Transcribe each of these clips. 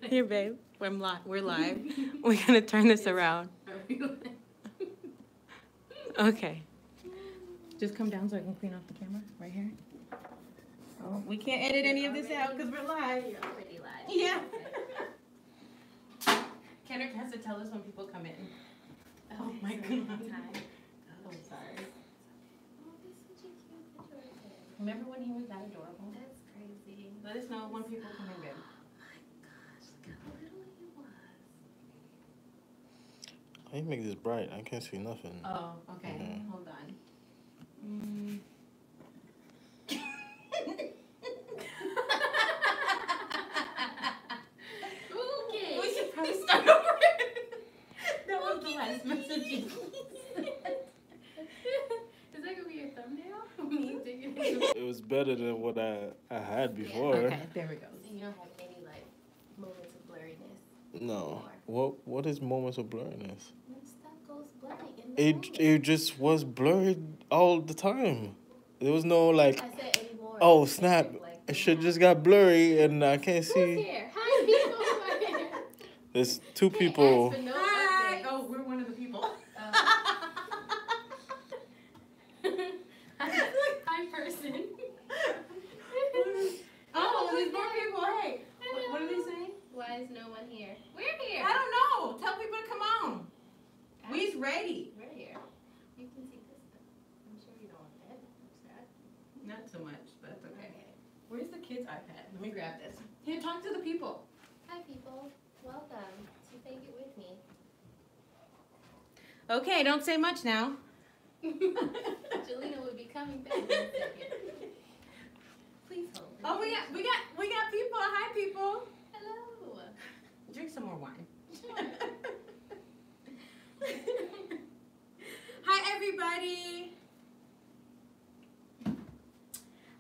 Here, babe. We're live. We're gonna turn this around. Okay. Just come down so I can clean off the camera right here. Oh, we can't edit any of this out because we're live. You're already live. Yeah. Kendrick has to tell us when people come in. Oh my god. Oh, sorry. Oh, that's such a cute picture. Remember when he was that adorable? That's crazy. Let us know when people come in, babe. Oh my gosh, look how little he was. How you make this bright? I can't see nothing. Oh, okay. Yeah. Hold on. Okay. We should probably start over. That was the last message. Is that gonna be your thumbnail? Me digging in It was better than what I had before. Okay, there we go. So you don't have any like moments of blurriness. No. What is moments of blurriness? When stuff goes blurry in the moment. It just was blurred all the time. There was no like, I said anymore. oh snap, it should just got blurry and I can't Who's see. here? Hi, people. There's two Hey, people. ask for no Hi. updates. Oh, we're one of the people. Hi, person. Oh, there's more people. Hey, what are they saying? Why is no one here? We're here. I don't know. Tell people to come on. We's ready. We're here. You can see this stuff. I'm sure you don't want that. Sad. Not so much, but it's okay. Where's the kid's iPad? Let me grab this. Here, talk to the people. Hi, people. Welcome to Fake It With Me. Okay, don't say much now. Jelena will be coming back in a second. Please hold. Oh, we got people. Hi, people. Hello. Drink some more wine. Sure. Hi, everybody.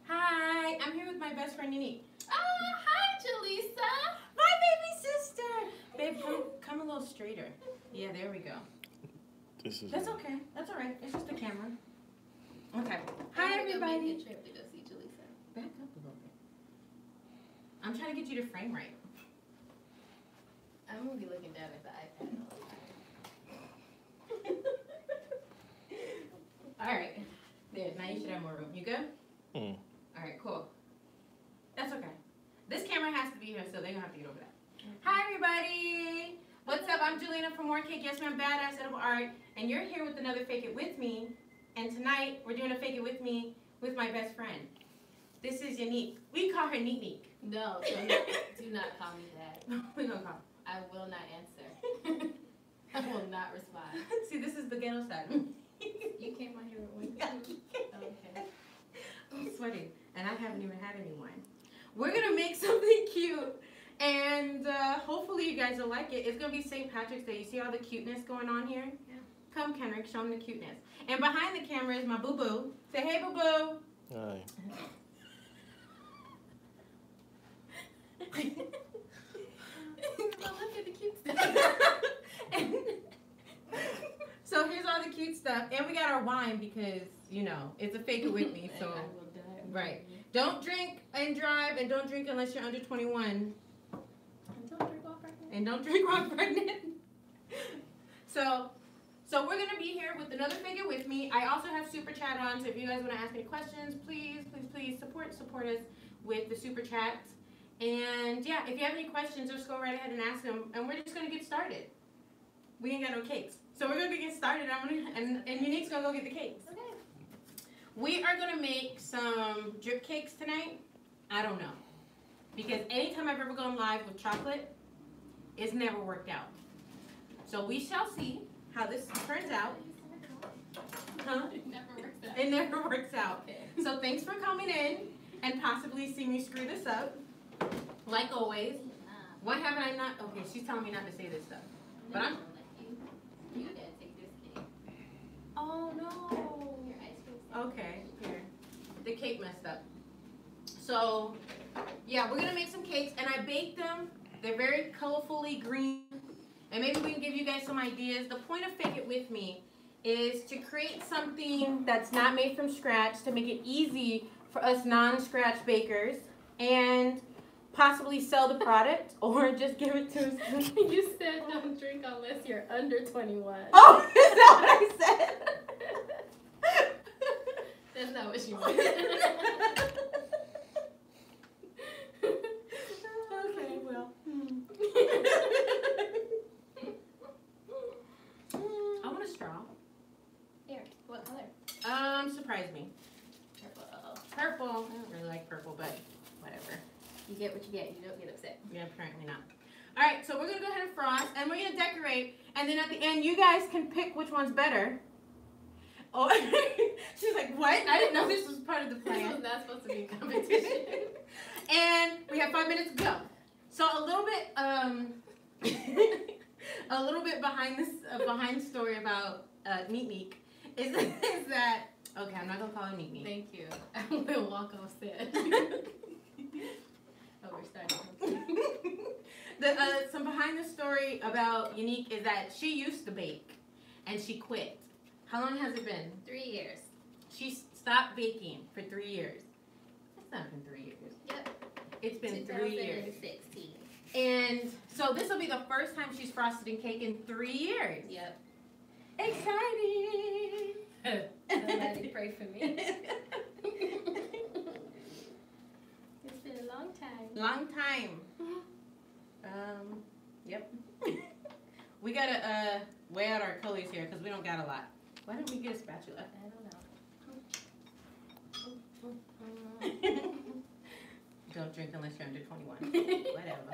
Hi, I'm here with my best friend, Unique. Hi, Jaleesa. My baby sister. Babe, come a little straighter. Yeah, there we go. This is. That's okay. That's all right. It's just a camera. Okay. I Hi, had to go everybody. make a trip to go see Jaleesa. Back up a little bit. I'm trying to get you to frame right. I'm gonna be looking down at the iPad all the time. All right. There. Now you should have more room. You good? Hmm. All right. Cool. That's okay. This camera has to be here, so they're gonna have to get over that. Hi, everybody. What's up? I'm Jelena from More Cake. Yes, ma'am. Badass Edible Art, and you're here with another Fake It With Me. And tonight we're doing a Fake It With Me with my best friend. This is Unique. We call her Neat Neat. No, do not call me that. We're gonna call. I will not answer. I will not respond. See, this is the ghetto side. You came on here with one too? Okay. I'm sweating, and I haven't even had any wine. We're gonna make something cute, and hopefully you guys will like it. It's gonna be St. Patrick's Day. You see all the cuteness going on here? Yeah. Come, Kendrick, show them the cuteness. And behind the camera is my boo-boo. Say, hey, boo-boo. Hi. Well, look at the cute stuff. So here's all the cute stuff, and we got our wine because, you know, it's a Fake It With Me, so. I will die. Right. Don't drink and drive, and don't drink unless you're under 21. And don't drink while pregnant. And don't drink while pregnant. So we're going to be here with another Fake It With Me. I also have Super Chat on, so if you guys want to ask any questions, please support us with the Super Chats. And yeah, if you have any questions, just go right ahead and ask them, and we're just going to get started. We ain't got no cakes. So we're going to get started, and Unique's going to go get the cakes. Okay. We are going to make some drip cakes tonight. I don't know. Because anytime I've ever gone live with chocolate, it's never worked out. So we shall see how this turns out. Huh? It never works out. It never works out. Okay. So thanks for coming in and possibly seeing me screw this up. Like always. What haven't I not? Okay, she's telling me not to say this stuff. But I'm. You gotta take this cake. Oh no. Your ice cream. Okay, here. The cake messed up. So, yeah, we're going to make some cakes, and I baked them. They're very colorfully green, and maybe we can give you guys some ideas. The point of Fake It With Me is to create something that's not made from scratch, to make it easy for us non-scratch bakers, and possibly sell the product or just give it to us. You said don't drink unless you're under 21. Oh, is that what I said? That's not what you meant. Okay, well. I want a straw. Here, what color? Surprise me. Purple. I don't really like purple, but whatever. You get what you get. You don't get upset. Yeah, apparently not. All right, so we're going to go ahead and frost, and we're going to decorate, and then at the end, you guys can pick which one's better. Oh, she's like, what? I didn't know this was part of the This was plan. not supposed to be a competition. And we have 5 minutes to go. So a little bit behind this, behind story about Neat Neek is that, okay, I'm not going to call her Neat Neek. Thank you. I will walk off set. Oh, we're starting. Some behind the story about Unique is that she used to bake and she quit. How long has it been? 3 years. She stopped baking for 3 years. It's not been 3 years. Yep. It's been 3 years. 2016. And so this will be the first time she's frosted in cake in 3 years. Yep. Exciting! Somebody pray for me. It's been a long time. Long time. Yep. We gotta weigh out our colors here because we don't got a lot. Why don't we get a spatula? I don't know. Don't drink unless you're under 21. Whatever.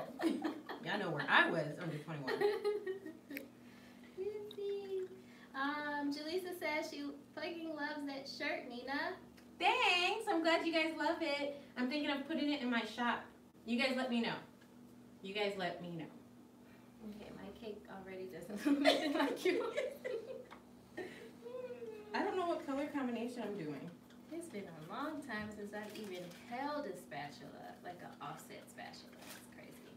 Y'all know where I was under 21. Jaleesa says she fucking loves that shirt, Nina. Thanks. I'm glad you guys love it. I'm thinking of putting it in my shop. You guys let me know. You guys let me know. Okay, my cake already doesn't look like you. I don't know what color combination I'm doing. It's been a long time since I've even held a spatula, like an offset spatula. It's crazy.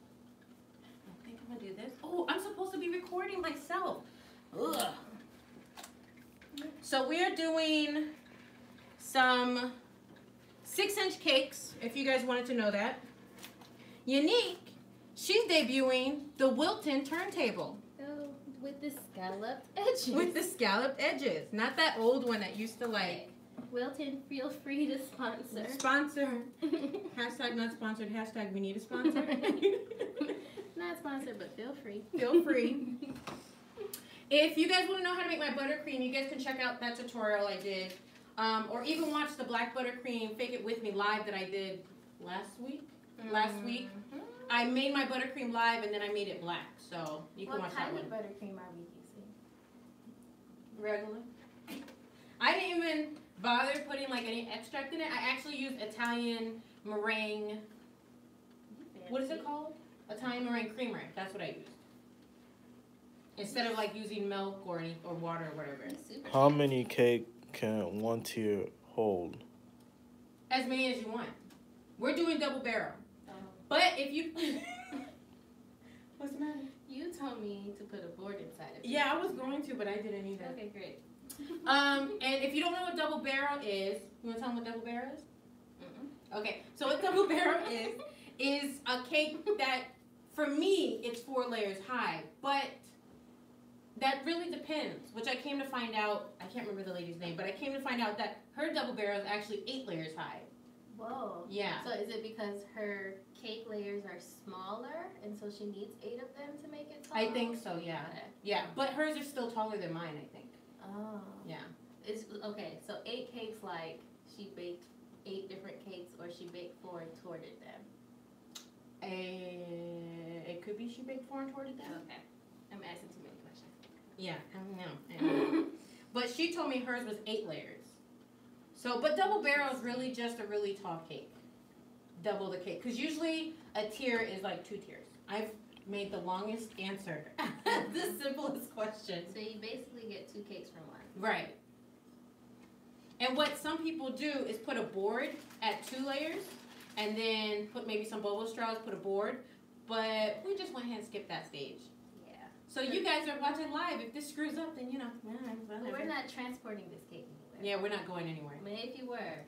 I think I'm gonna do this. Oh, I'm supposed to be recording myself. Ugh. So we're doing some 6-inch cakes, if you guys wanted to know that. Unique, she's debuting the Wilton turntable. Oh, with the scalloped edges. With the scalloped edges. Not that old one that used to like. Wilton, feel free to sponsor. Sponsor. Hashtag not sponsored. Hashtag we need a sponsor. Not sponsored, but feel free. Feel free. If you guys want to know how to make my buttercream, you guys can check out that tutorial I did. Or even watch the black buttercream Fake It With Me live that I did last week. I made my buttercream live and then I made it black. So you can watch that one. What kind of buttercream are we using? Regular. I didn't even bother putting like any extract in it. I actually used Italian meringue. What is it called? Italian meringue creamer. That's what I used. Instead of like using milk or water or whatever. How many cake can one tier hold? As many as you want. We're doing double barrel. But if you... What's the matter? You told me to put a board inside of it. Yeah, I was going to, but I didn't either. Okay, great. And if you don't know what double barrel is, you want to tell them what double barrel is? Okay, so what double barrel is a cake that, for me, it's 4 layers high. But that really depends, which I came to find out, I can't remember the lady's name, but I came to find out that her double barrel is actually 8 layers high. Whoa. Yeah. So is it because her cake layers are smaller, and so she needs 8 of them to make it tall? I think so, yeah. Okay. Yeah, but hers are still taller than mine, I think. Oh. Yeah. It's okay. So 8 cakes, like she baked 8 different cakes, or she baked 4 and torted them. It could be she baked 4 and torted them. Okay. I'm asking too many questions. Yeah, I don't know. But she told me hers was 8 layers. So, but double barrel is really just a really tall cake. Double the cake. Because usually a tier is like 2 tiers. I've made the longest answer. The simplest question. So you basically get 2 cakes from one. Right. And what some people do is put a board at 2 layers and then put maybe some boba straws, put a board. But we just went ahead and skipped that stage. Yeah. So you guys are watching live. If this screws up, then you know. But we're not transporting this cake anywhere. Yeah, we're not going anywhere. I mean, if you were.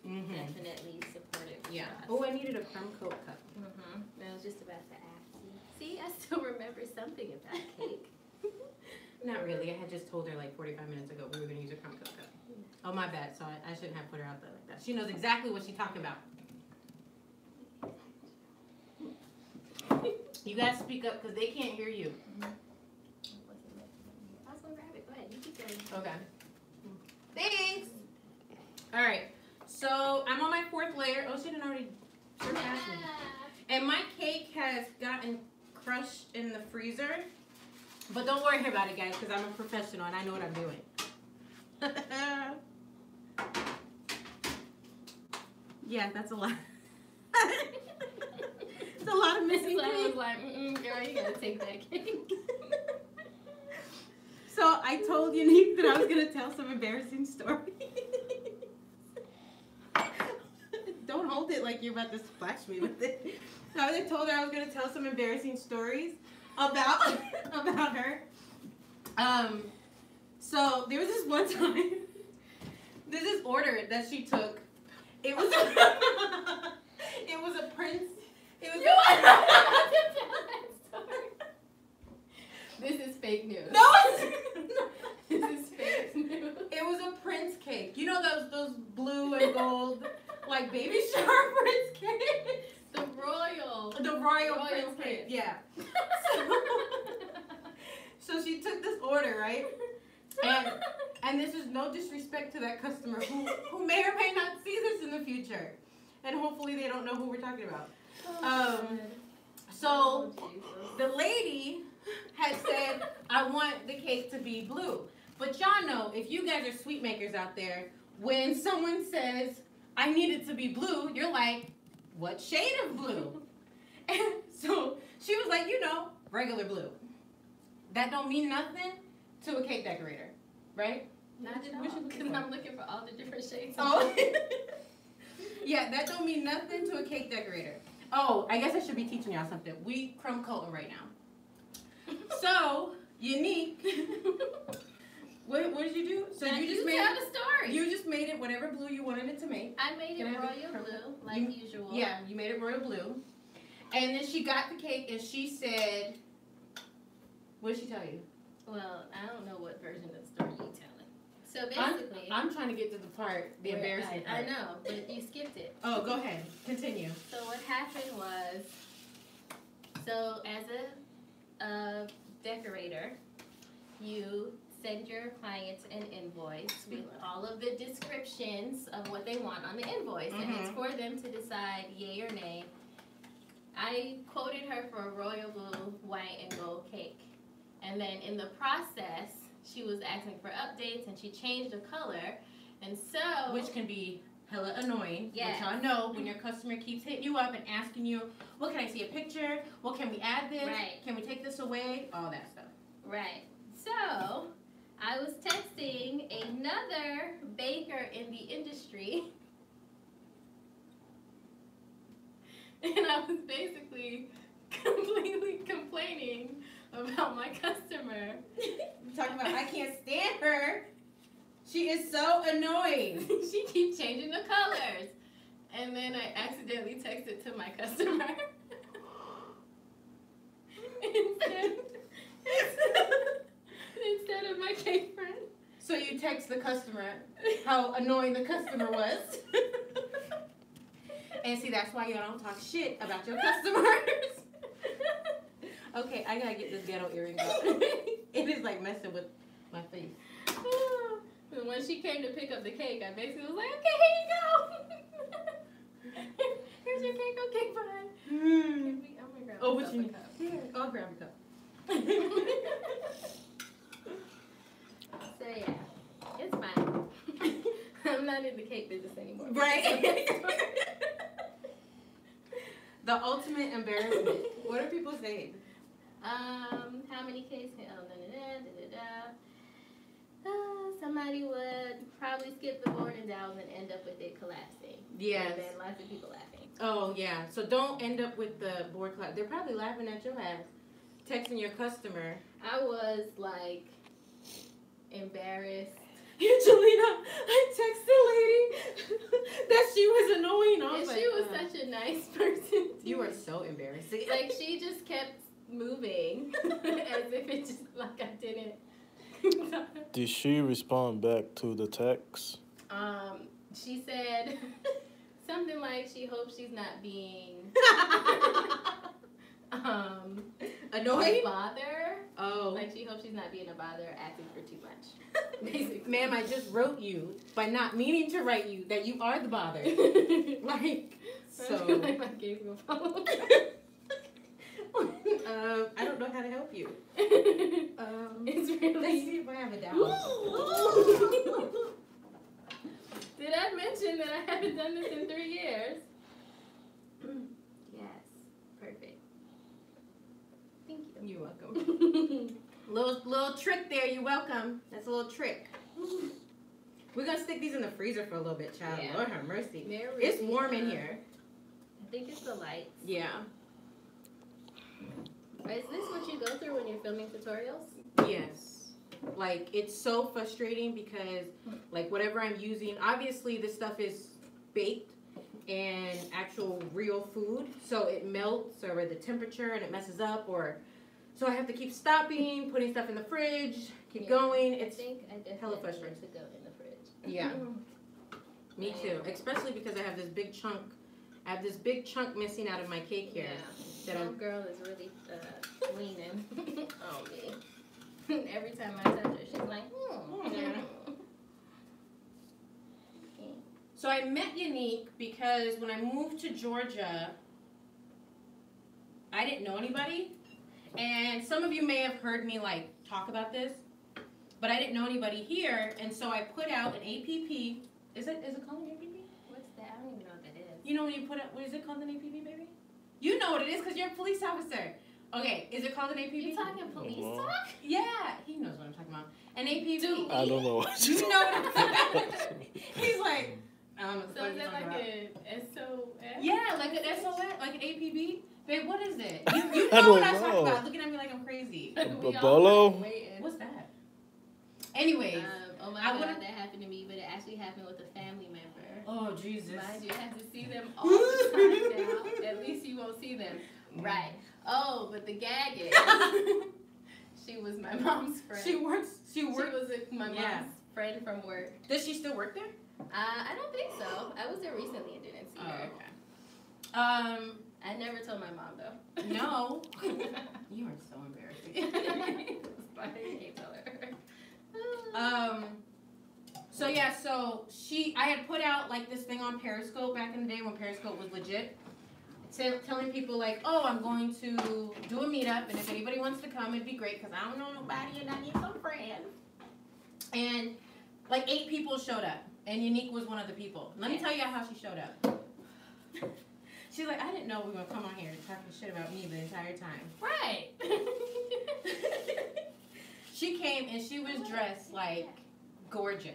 definitely supportive. Yeah. for us. Oh, I needed a crumb coat cup. I was just about to ask you. See, I still remember something about cake. Not really. I had just told her like 45 minutes ago we were going to use a crumb coat cup. Oh, my bad. So I shouldn't have put her out there like that. She knows exactly what she's talking about. You guys speak up because they can't hear you. Also, rabbit, go ahead. You keep going. Okay. Thanks. All right. So I'm on my 4th layer. Oh, she didn't already surpass me. And my cake has gotten crushed in the freezer. But don't worry about it, guys, because I'm a professional and I know what I'm doing. Yeah, that's a lot. It's a lot of missing So I was cake. like, girl, you gotta take that cake. So I told Unique that I was gonna tell some embarrassing stories. Don't hold it like you're about to splash me with it. So I told her I was gonna tell some embarrassing stories about her. So there was this one time. There's this order that she took. It was it was a prince. It was This is fake news. No, This is fake news. it was a prince cake. You know those blue and gold like baby shower prince cakes? The royal Prince cake. Yeah. So she took this order, right? And this is no disrespect to that customer who may or may not see this in the future. And hopefully they don't know who we're talking about. So the lady had said, I want the cake to be blue. But y'all know, if you guys are sweet makers out there, when someone says, I need it to be blue, you're like, what shade of blue? And so she was like, you know, regular blue. That don't mean nothing to a cake decorator, right? Not at all, What you looking because for? I'm looking for all the different shades. Oh. Yeah, that don't mean nothing to a cake decorator. Oh, I guess I should be teaching y'all something. We crumb coat them right now. So, Unique, what did you do? So Now you just you made tell it, the story. you just made it whatever blue you wanted it to make. I made it Can I have a royal crumb blue, coat? like usual. Yeah, you made it royal blue. And then she got the cake and she said, what did she tell you? Well, I don't know what version of the story you're telling. So I'm basically, trying to get to the part, the where- embarrassing part. I know, but you skipped it. Oh, go ahead. Continue. So what happened was, so as a decorator, you send your clients an invoice with all of the descriptions of what they want on the invoice, and it's for them to decide yay or nay. I quoted her for a royal blue, white, and gold cake. And then in the process, she was asking for updates, and she changed the color. And so... Which can be hella annoying. Yes. Which y'all know when your customer keeps hitting you up and asking you, what can I see a picture? What can we add this? Right. Can we take this away? All that stuff. Right. So, I was texting another baker in the industry. And I was basically completely complaining about my customer. Talking about, I can't stand her. She is so annoying. She keeps changing the colors. And then I accidentally texted to my customer. Instead of my cake friend. So you text the customer how annoying the customer was. And see, that's why y'all don't talk shit about your customers. Okay, I gotta get this ghetto earring out. It is like messing with my face. And when she came to pick up the cake, I basically was like, okay, here you go. Here's your cake. Okay, bye. I'm gonna grab Oh, myself what you a need? cup. Here, I'll grab a cup. So yeah, it's fine. I'm not in the cake business anymore. Right. The ultimate embarrassment. What are people saying? How many cakes? Somebody would probably skip the board and dowels and end up with it collapsing. Yes. And then lots of people laughing. Oh, yeah. So don't end up with the board clap. They're probably laughing at your ass. Texting your customer. I was like embarrassed. Angelina, I texted lady that she was annoying. I was And like, she was such a nice person. You were so embarrassing. Like, she just kept moving as if it just, like, I didn't. Did she respond back to the text? She said something like she hopes she's not being Annoyed? a bother. Oh. Like, she hopes she's not being a bother, asking for too much. Basically. Ma'am, I just wrote you by not meaning to write you that you are the bother. Like, so. Like my gaze will follow. I don't know how to help you. It's really. Let's see if I have a doubt. Did I mention that I haven't done this in 3 years? Yes. Perfect. Thank you. You're welcome. little trick there. You're welcome. That's a little trick. We're gonna stick these in the freezer for a little bit, child. Yeah. Lord have mercy. They're It's really, warm in here. I think it's the lights. Yeah. Is this what you go through when you're filming tutorials? Yes. Like, it's so frustrating because, like, whatever I'm using, obviously this stuff is baked and actual real food, so it melts or the temperature and it messes up, or so I have to keep stopping, putting stuff in the fridge, keep going. I It's think I definitely hella need frustrating. to go in the fridge. Yeah. Me too, especially because I have this big chunk. I have this big chunk missing out of my cake here. Yeah. That Some girl is really leaning on me. Every time I touch her, she's like, So I met Unique because when I moved to Georgia, I didn't know anybody. And some of you may have heard me like talk about this, but I didn't know anybody here, and so I put out an APP. Is it called an APP? What's that? I don't even know what that is. You know when you put out, what is it called, an APP, baby? You know what it is because you're a police officer. Okay, is it called an APP? You talking police talk? Yeah, he knows what I'm talking about. An APP. I don't know what You know what I'm talking about. He's like, So is that like an SOS? yeah, like an SOS, like an APB. Babe, what is it? You I know don't what I'm talking know. about. Looking at me like I'm crazy. We all Bolo? like waiting. What's that? Anyways. Oh my I God, would've- that happened to me, but it actually happened with a family member. Oh, Jesus. Mind you, I have to see them all the time now. At least you won't see them. Right. Oh, but the gag is, she was my mom's friend. She works. She was my mom's Yeah. friend from work. Does she still work there? I don't think so. I was there recently and didn't see her. okay. I never told my mom though. No. You are so embarrassing. I can't tell her. So yeah, I had put out like this thing on Periscope back in the day when Periscope was legit. Telling people like, oh, I'm going to do a meetup, and if anybody wants to come, it'd be great because I don't know nobody and I need some friends. And like 8 people showed up, and Unique was one of the people. Let me tell you how she showed up. She's like, I didn't know we were gonna come on here and talking shit about me the entire time. Right. She came and she was dressed like gorgeous.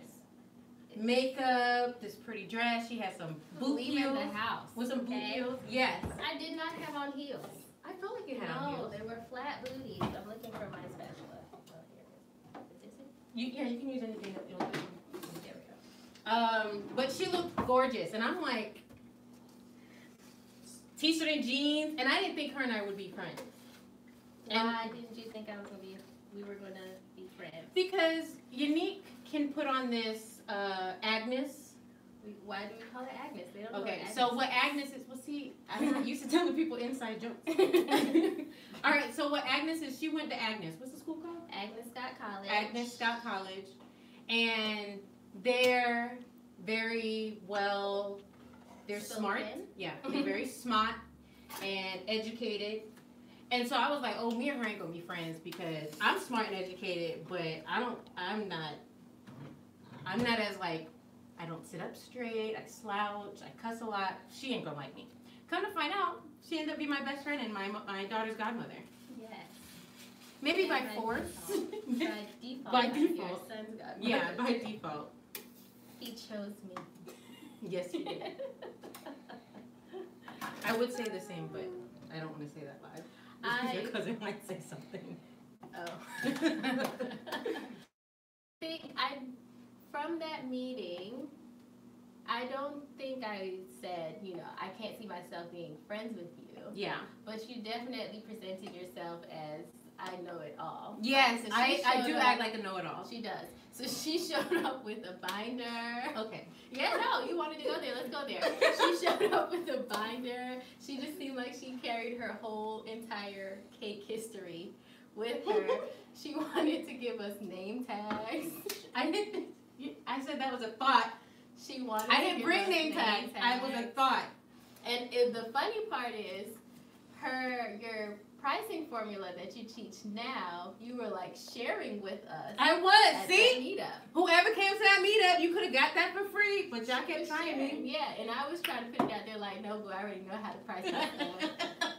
Makeup, this pretty dress. She had some boot Leaving heels. the house. With some boot okay? heels. Yes. I did not have on heels. I felt like you had on No, heels. they were flat booties. I'm looking for my spatula. Oh, here it is. Is this it? Yeah, you can use anything that you'll do. There we go. But she looked gorgeous, and I'm like, t-shirt and jeans, and I didn't think her and I would be friends. Why didn't you think we were gonna be friends? Because Unique can put on this Agnes. Why do we call her Agnes? They don't know Okay, what so what Agnes is, well, see, I'm not used to telling people inside jokes. All right, so what Agnes is, she went to Agnes. What's the school called? Agnes Scott College. Agnes Scott College. And they're very well, they're smart. Yeah, they're very smart and educated. And so I was like, oh, me and her ain't gonna be friends because I'm smart and educated, but I'm not as like, I don't sit up straight, I slouch, I cuss a lot. She ain't gonna like me. Come to find out, she ended up being my best friend and my daughter's godmother. Yes. Maybe And by by force. By default. By Your default. son's got Yeah, by default. He chose me. Yes, he did. I would say the same, but I don't want to say that live. Your cousin might say something. Oh. I from that meeting, I don't think I said, you know, I can't see myself being friends with you. Yeah. But you definitely presented yourself as I know it all. Yes, So I do act like a know-it-all. She does. So she showed up with a binder. Okay. Yeah, no, you wanted to go there. Let's go there. She showed up with a binder. She just seemed like she carried her whole entire cake history with her. She wanted to give us name tags. I said that was a thought. She wanted. I to didn't give bring us name tags. I was a thought. And the funny part is, your pricing formula that you teach now, you were like sharing with us. I was. At See? that meetup. Whoever came to that meetup, you could have got that for free, but y'all kept trying me. Yeah, and I was trying to put it out there like, no, but I already know how to price my stuff.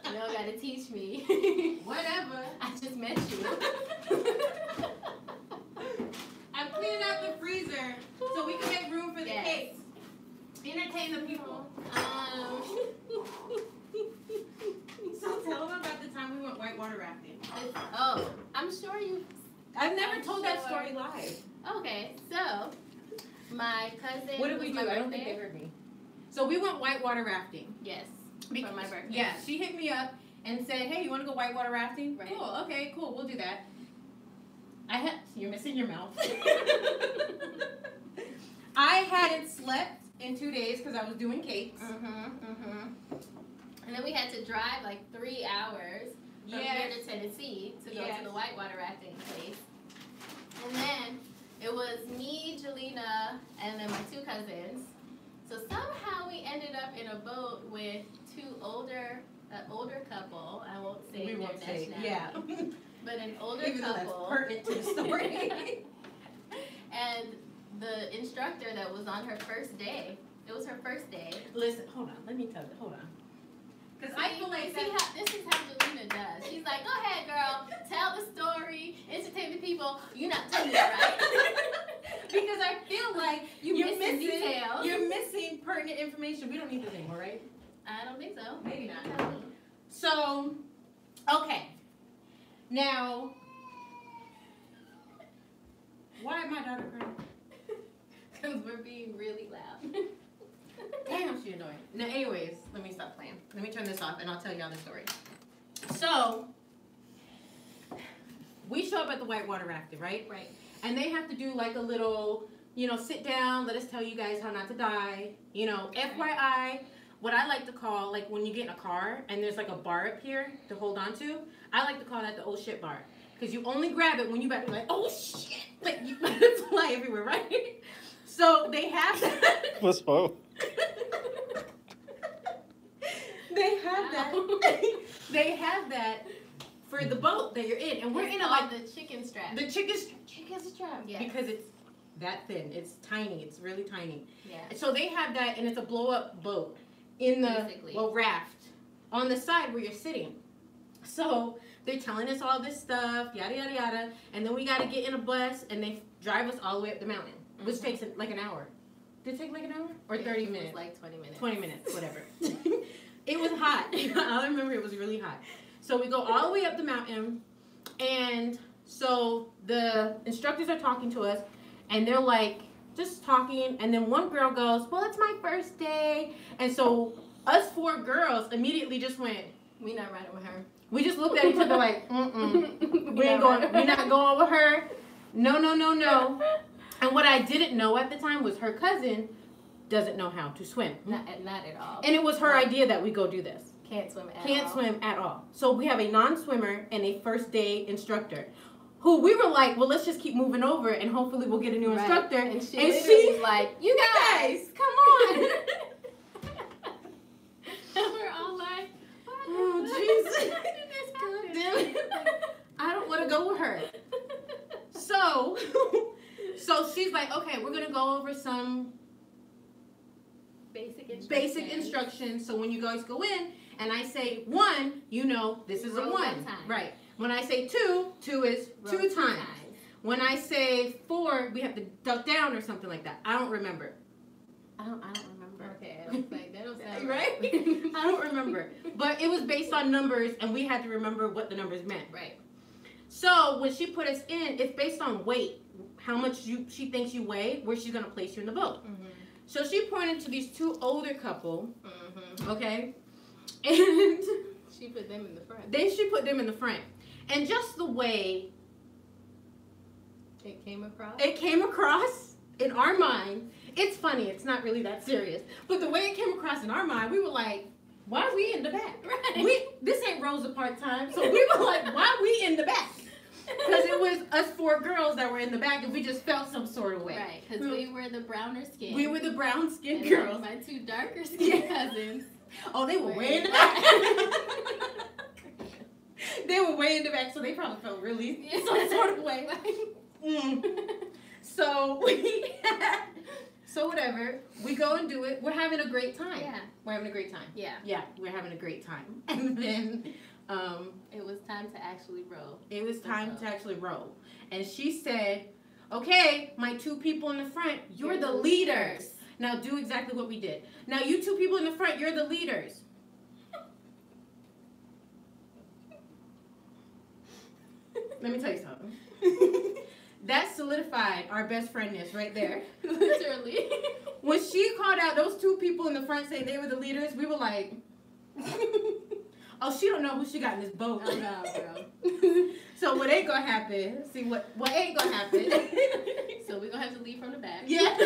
You don't got to teach me. Whatever. I just met you. I'm cleaning out the freezer so we can make room for the cakes. Entertain the people. So tell them about the time we went whitewater rafting. Oh, I'm sure you. I've never told that story live. Okay, so my cousin. What did we do? I don't think they heard me. So we went whitewater rafting. Yes. For my birthday. Yeah, she hit me up and said, "Hey, you want to go whitewater rafting?" Right. Cool. Okay, cool. We'll do that. You're missing your mouth. I hadn't slept in 2 days because I was doing cakes. And then we had to drive like 3 hours from here to Tennessee to go to the whitewater rafting place. And then it was me, Jelena, and then my 2 cousins. So somehow we ended up in a boat with an older couple. I won't say their nationality. But an older couple. That's pertinent to the story. And the instructor that was on her first day. It was her first day. Listen, hold on. Let me tell you. Hold on. Because I feel like this is how Jelena does. She's like, go ahead, girl. Tell the story. Entertain the people. You're not telling it, right? Because I feel like you're missing details. You're missing pertinent information. We don't need this anymore, right? I don't think so. Maybe not. So, okay. Now, why my daughter crying? Because we're being really loud. Damn, she's annoying. Now, anyways, let me stop playing. Let me turn this off and I'll tell y'all the story. So, we show up at the whitewater rafting, right? Right. And they have to do like a little, sit down, let us tell you guys how not to die. FYI, what I like to call, like when you get in a car and there's like a bar up here to hold on to, I like to call that the oh shit bar. Because you only grab it when you about to be like, oh shit. Like, you fly everywhere, right? So they have that. What's wrong? They have that for the boat that you're in, and we're in the chicken strap. The chicken strap. Yeah. Because it's that thin. It's tiny. It's really tiny. Yeah. So they have that, and it's a blow up boat in the raft on the side where you're sitting. So they're telling us all this stuff, yada yada yada, and then we got to get in a bus, and they drive us all the way up the mountain, which takes like an hour. Did it take like an hour or 30 minutes? It was like 20 minutes. 20 minutes, whatever. It was hot. I remember it was really hot. So we go all the way up the mountain, and so the instructors are talking to us, and they're like, just talking, and then one girl goes, well, it's my first day, and so us 4 girls immediately just went, we not riding with her. We just looked at each other like, we're not going with her. No. And what I didn't know at the time was her cousin doesn't know how to swim. Not at all. And it was her idea that we go do this. Can't swim at all. So we have a non-swimmer and a first day instructor who we were like, well, let's just keep moving over and hopefully we'll get a new instructor. And she's like, you guys, come on. And we're all like, oh, Jesus. I don't want to go with her. So she's like, okay, we're going to go over some basic instructions. So when you guys go in and I say 1, this is a 1. Right. When I say 2 is 2 times. When I say 4, we have to duck down or something like that. I don't remember. I don't remember. Okay, I was like, that don't sound right. I don't remember. But it was based on numbers, and we had to remember what the numbers meant. Right. So when she put us in, it's based on weight, how much she thinks you weigh, where she's gonna place you in the boat. Mm-hmm. So she pointed to these two older couple, okay, and she put them in the front. Then she put them in the front, and just the way it came across in our mind. It's funny. It's not really that serious, but the way it came across in our mind, we were like, "Why are we in the back? Right. This ain't Rosa Parks time." So we were like, "Why are we in the back?" Because it was us 4 girls that were in the back, and we just felt some sort of way. Right, because we were the browner skin. We were the brown skin and girls. My 2 darker skin cousins. Oh, they were way in the back. They were way in the back, so they probably felt really some sort of way. So so whatever. We go and do it. We're having a great time. Yeah. We're having a great time. Yeah. Yeah, we're having a great time. And then it was time to actually row. It was time to actually row. And she said, "Okay, my 2 people in the front, you're the leaders. Now do exactly what we did. Now you 2 people in the front, you're the leaders." Let me tell you something. That solidified our best friendness right there. Literally. When she called out those 2 people in the front saying they were the leaders, we were like, "Oh, she don't know who she got in this boat." Oh, no, bro. So what ain't gonna happen? See what ain't gonna happen? So we're gonna have to leave from the back. Yeah.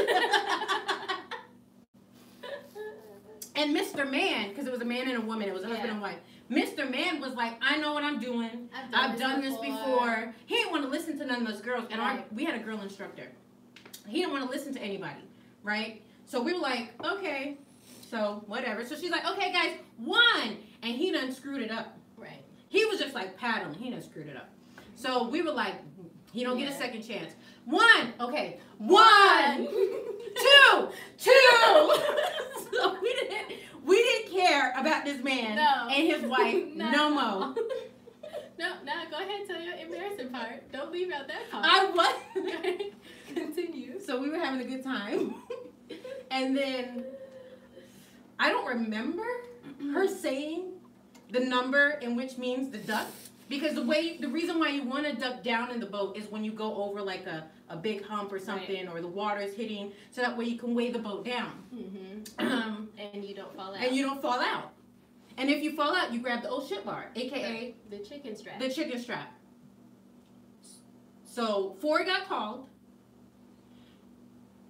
And Mr. Man, because it was a man and a woman, it was a husband and wife. Mr. Man was like, "I know what I'm doing. I've done this before." He didn't want to listen to none of those girls. And we had a girl instructor. He didn't want to listen to anybody, right? So we were like, "Okay." So whatever. So she's like, "Okay, guys, 1." And he done screwed it up. Right. He was just like paddling. He done screwed it up. So we were like, he don't get a second chance. 1. Okay. 1, 2, 2. So we didn't care about this man and his wife no more. No, go ahead, tell your embarrassing part. Don't leave out that part. I was. Continue. So we were having a good time. And then I don't remember her saying the number in which means the duck. Because the reason why you want to duck down in the boat is when you go over like a big hump or something, or the water is hitting, so that way you can weigh the boat down. And you don't fall out. And you don't fall out. And if you fall out, you grab the old shit bar, aka the chicken strap. The chicken strap. So 4 got called.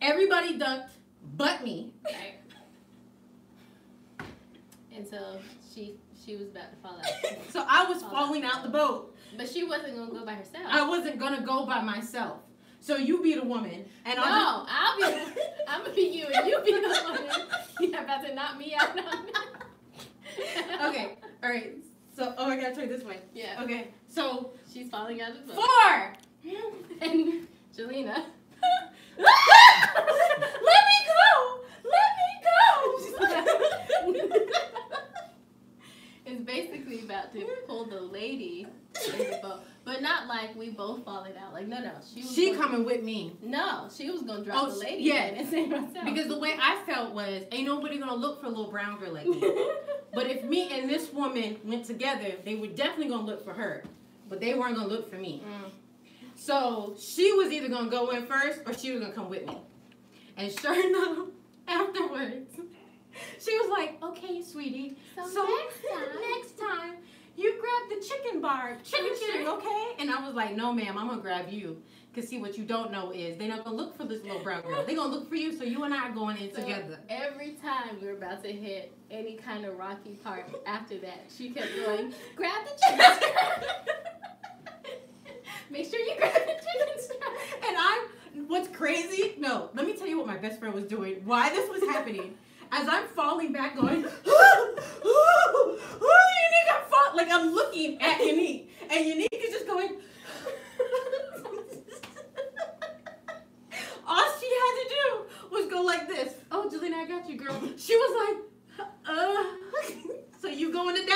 Everybody ducked, but me. Right. And so she was about to fall out. So I was falling out the boat. But she wasn't gonna go by herself. I wasn't gonna go by myself. So you be the woman, and I'm gonna be you, and you be the woman. You're about to knock me out. Okay, all right. So I gotta turn this way. Yeah. Okay. So she's falling out of the boat. 4. And Jelena. Let me go. It's basically about to pull the lady in the boat, but not like we both falling out. Like no, she coming with me. No, she was gonna drop the lady. Yeah, and save herself. Because the way I felt was, ain't nobody gonna look for a little brown girl like me. But if me and this woman went together, they were definitely gonna look for her, but they weren't gonna look for me. So she was either gonna go in first, or she was gonna come with me. And sure enough, afterwards, she was like, "Okay, sweetie, so next time you grab the chicken bar, chicken, okay?" And I was like, "No, ma'am, I'm gonna grab you. Because see, what you don't know is they're not gonna look for this little brown girl. They're gonna look for you, so you and I are going in together." Every time we were about to hit any kind of rocky part after that, she kept going, "Grab the chicken strap. Make sure you grab the chicken strap." And what's crazy? No, let me tell you what my best friend was doing. Why this was happening. As I'm falling back, going, Unique, I'm falling. Like I'm looking at Unique, and Unique is just going. All she had to do was go like this. "Oh, Jelena, I got you, girl." She was like, "So you going to die?"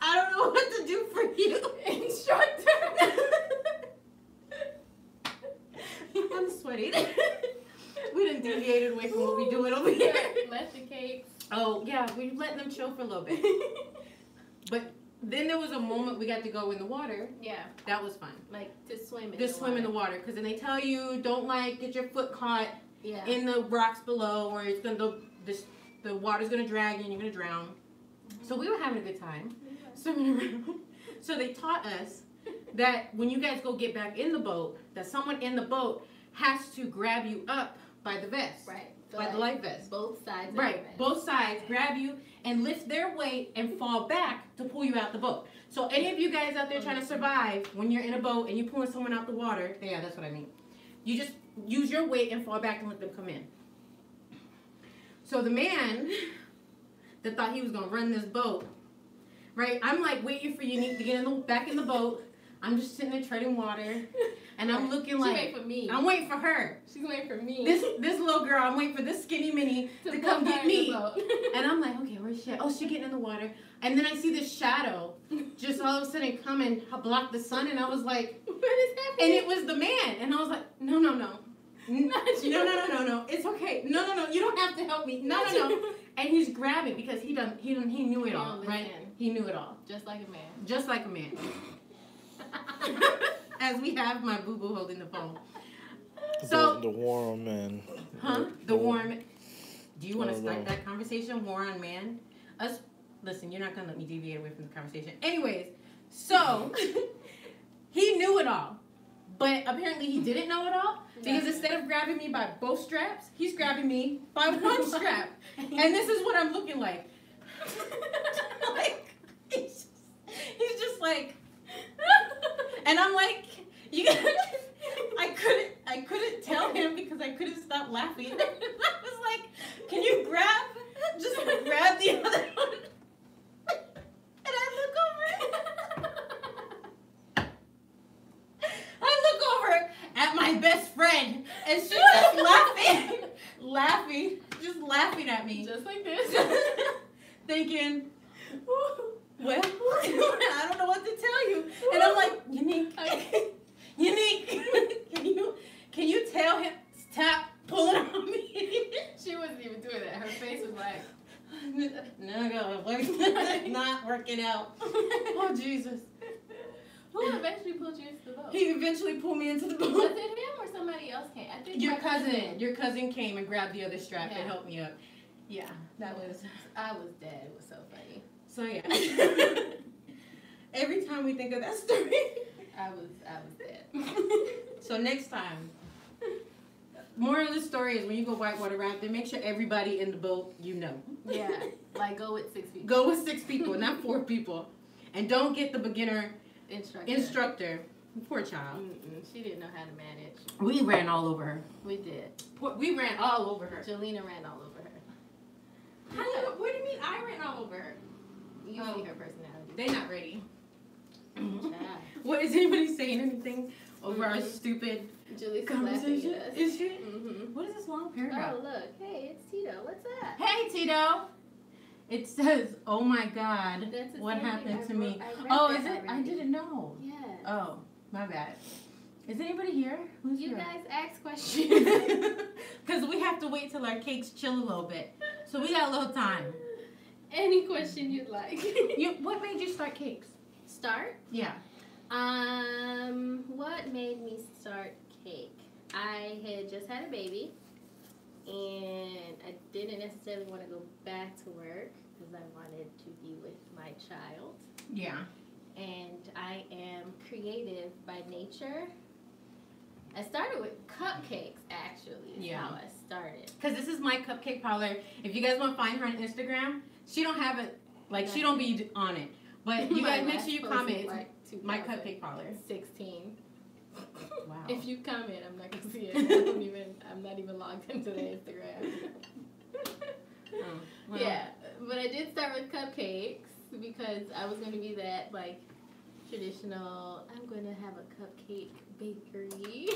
I don't know what to do for you, instructor. I'm sweating. We done deviated away from what we doing over here. Left the cakes. Oh, yeah, we let them chill for a little bit. But then there was a moment we got to go in the water. Yeah. That was fun. Like to swim in Just swim in the water, because then they tell you don't like get your foot caught in the rocks below, or it's gonna the water's gonna drag you and you're gonna drown. So we were having a good time swimming around. So they taught us that when you guys go get back in the boat, that someone in the boat has to grab you up by the vest. Right. So by the life vest. Both sides. Right. Both sides grab you and lift their weight and fall back to pull you out the boat. So any of you guys out there trying to survive when you're in a boat and you're pulling someone out the water, yeah, that's what I mean. You just use your weight and fall back and let them come in. So the man that thought he was gonna run this boat, right? I'm like waiting for Unique to get back in the boat. I'm just sitting there treading water, and I'm looking like waiting for me. I'm waiting for her. She's waiting for me. This little girl, I'm waiting for this skinny mini to come get me. And I'm like, okay, where's she? Oh, she's getting in the water. And then I see this shadow just all of a sudden come and block the sun, and I was like, what is happening? And it was the man, and I was like, no. No. It's okay. No. You don't have to help me. No. And he's grabbing because he knew it all, right? He knew it all. Just like a man. Just like a man. As we have my boo-boo holding the phone. So the war on man. Huh? The war on man. Do you want to start that conversation? War on man? Listen, you're not going to let me deviate away from the conversation. Anyways, so he knew it all. But apparently he didn't know it all. Because instead of grabbing me by both straps, he's grabbing me by one strap. And this is what I'm looking like. Like, he's just like... And I'm like, I couldn't tell him because I couldn't stop laughing. I was like, can you just grab the other one? And I look over at my best friend, and she's just laughing at me. Just like this. Thinking, well, I don't know what to tell you. And I'm like, Unique, can you tell him, stop pulling on me? She wasn't even doing that. Her face was like, no, not working out. Oh, Jesus. Who eventually pulled you into the boat? He eventually pulled me into the boat. Was it him or somebody else came? I think Your cousin came and grabbed the other strap and helped me up. Yeah, I was dead. It was so funny. So yeah. Every time we think of that story, I was dead. So next time, moral of the story is when you go whitewater rafting, make sure everybody in the boat you know. Yeah, like go with 6 people. Go with 6 people, not 4 people, and don't get the beginner instructor. Poor child. She didn't know how to manage. We ran all over her. We did. We ran all over her. Jelena ran all over her. What do you mean I ran all over her? You see her personality. They're not ready. Yeah. What, is anybody saying anything over our stupid Julie's conversation? Laughing at us. Is she? What is this long paragraph? Oh, look. Hey, it's Tito. What's up? Hey, Tito. It says, oh my God, what happened to me? Oh, is it? I didn't know. Yeah. Oh, my bad. Is anybody here? Who's you here? guys ask questions. Because we have to wait till our cakes chill a little bit. So we got a little time. Any question you'd like. What made you start cakes? Start? Yeah. What made me start cake? I had just had a baby, and I didn't necessarily want to go back to work because I wanted to be with my child. Yeah. And I am creative by nature. I started with cupcakes, actually. Is how I started. Because this is my cupcake parlor. If you guys want to find her on Instagram, she don't have it, she don't be on it. But you guys, make sure you comment. My cupcake parlor. 16. Wow. If you comment, I'm not gonna see it. I'm not even logged into the Instagram. Well. Yeah, but I did start with cupcakes because I was gonna be that traditional. I'm gonna have a cupcake bakery.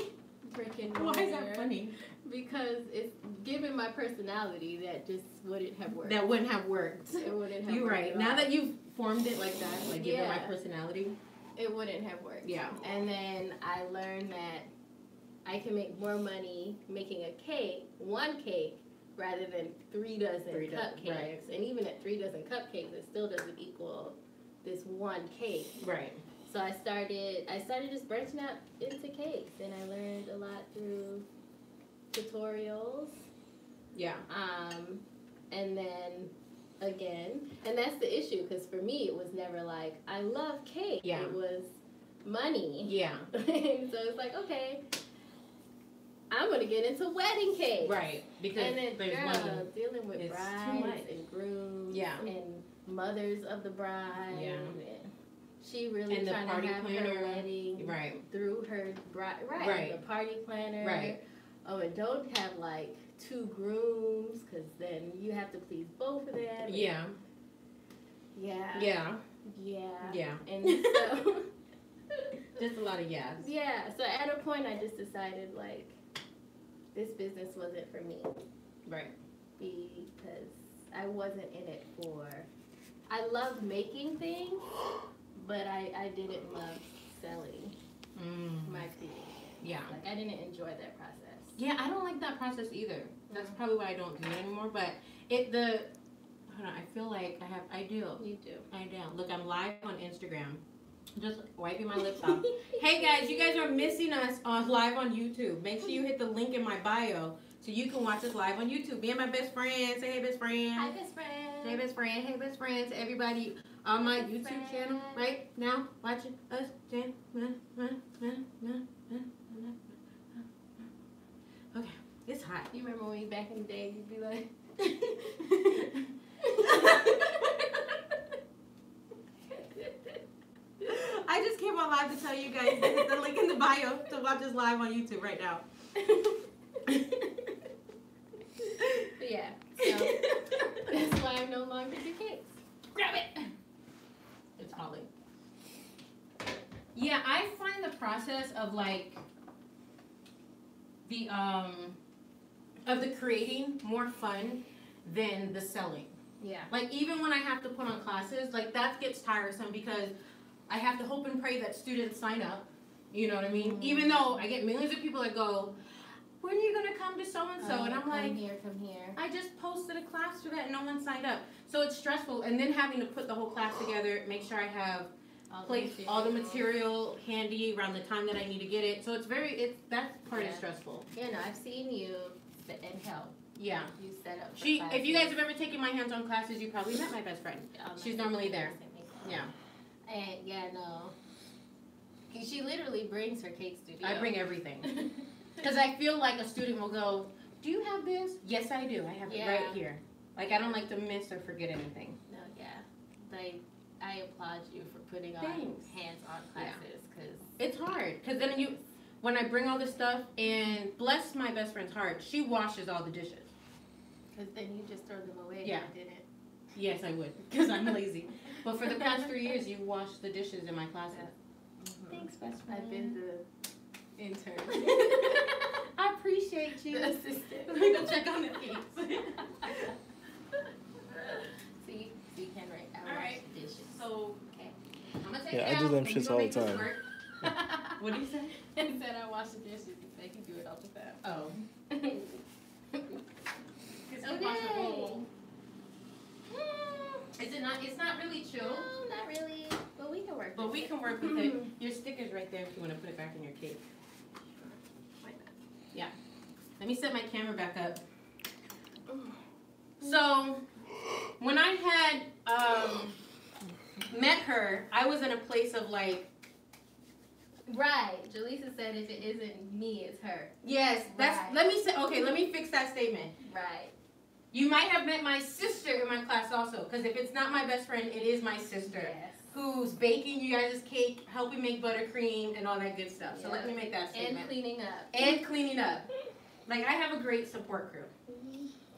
Brick and mortar. Why is that funny? Because it's given my personality that just wouldn't have worked. That wouldn't have worked. It wouldn't have You're worked. right. Now that you've formed it like that, give it my personality. It wouldn't have worked. Yeah. And then I learned that I can make more money making a cake, one cake, rather than 3 dozen cupcakes. Right. And even at 3 dozen cupcakes, it still doesn't equal this one cake. Right. So I started just branching out into cakes, and I learned a lot through tutorials. Yeah. And then again, and that's the issue, because for me it was never like I love cake. Yeah. It was money. Yeah. So it's like, okay, I'm gonna get into wedding cake. Right. Because And then, there's girl, money. dealing with It's too brides much. and grooms, Yeah. and mothers of the bride. Yeah. And she really And the trying party to have planner. her wedding Right. through her bride. Right. Right. The party planner. Right. Oh, and don't have like 2 grooms, because then you have to please both of them. And Yeah. Yeah. Yeah. Yeah. Yeah. And so. Just a lot of yes. Yeah. So at a point, I just decided like, this business wasn't for me. Right. Because I wasn't in it for. I loved making things, but I didn't love selling my creation. Yeah. Like, I didn't enjoy that process. Yeah, I don't like that process either. That's probably why I don't do it anymore. But hold on, I feel like I do. You do. I do. Look, I'm live on Instagram. Just wiping my lips off. Hey guys, you guys are missing us on live on YouTube. Make sure you hit the link in my bio so you can watch us live on YouTube. Me and my best friend. Say hey, best friend. Hi, best friend. Hey, best friend. Hey, best friend. To everybody on my Best YouTube friend. channel right now, watching us. Okay, it's hot. You remember when back in the day, you'd be like. I just came on live to tell you guys to hit the link in the bio to watch us live on YouTube right now. But yeah, so that's why I no longer do cakes. Grab it. It's Holly. Yeah, I find the process of like the creating more fun than the selling. Yeah. Like even when I have to put on classes, like that gets tiresome because I have to hope and pray that students sign up. You know what I mean? Mm-hmm. Even though I get millions of people that go, when are you gonna come to so and so? And I'm like, come here. I just posted a class for that and no one signed up. So it's stressful. And then having to put the whole class together, make sure I have all the material handy around the time that I need to get it. So that part is stressful. You know, I've seen you and help. Yeah. You set up. If you guys have ever taken my hands-on classes, you probably met my best friend. She's normally there. Yeah. And yeah, no. She literally brings her cake studio. I bring everything. Because I feel like a student will go, do you have this? Yes, I do. I have it right here. Like, I don't like to miss or forget anything. No, yeah. Like, I applaud you for putting on hands-on classes. Cause it's hard. Because then when I bring all this stuff, and bless my best friend's heart, she washes all the dishes. Because then you just throw them away Yeah. and didn't. Yes, I would. Because I'm lazy. But for the past 3 years, you washed the dishes in my classes. Mm-hmm. Thanks, best friend. I've been the intern. I appreciate you. The assistant. Let me go check on the cakes. See, you can write. I All wash right. the dishes. So, Okay. I'm going to take Yeah, it I do out, them and you shits gonna all the make this time. work. What do you say? I said I wash the dishes. They can do it all the time. Oh. Okay. Is it not? It's not really chill. No, not really. But we can work. But with we it. can work with it. Your sticker's right there if you want to put it back in your cake. Why not? Yeah. Let me set my camera back up. So, when I had met her, I was in a place of like, Right. Jaleesa said if it isn't me, it's her. yes, that's, Right. let me fix that statement. Right. You might have met my sister in my class also, because if it's not my best friend, it is my sister. Yes. Who's baking you guys' cake, helping make buttercream, and all that good stuff. So let me make that statement. And cleaning up. And cleaning up. Like, I have a great support crew.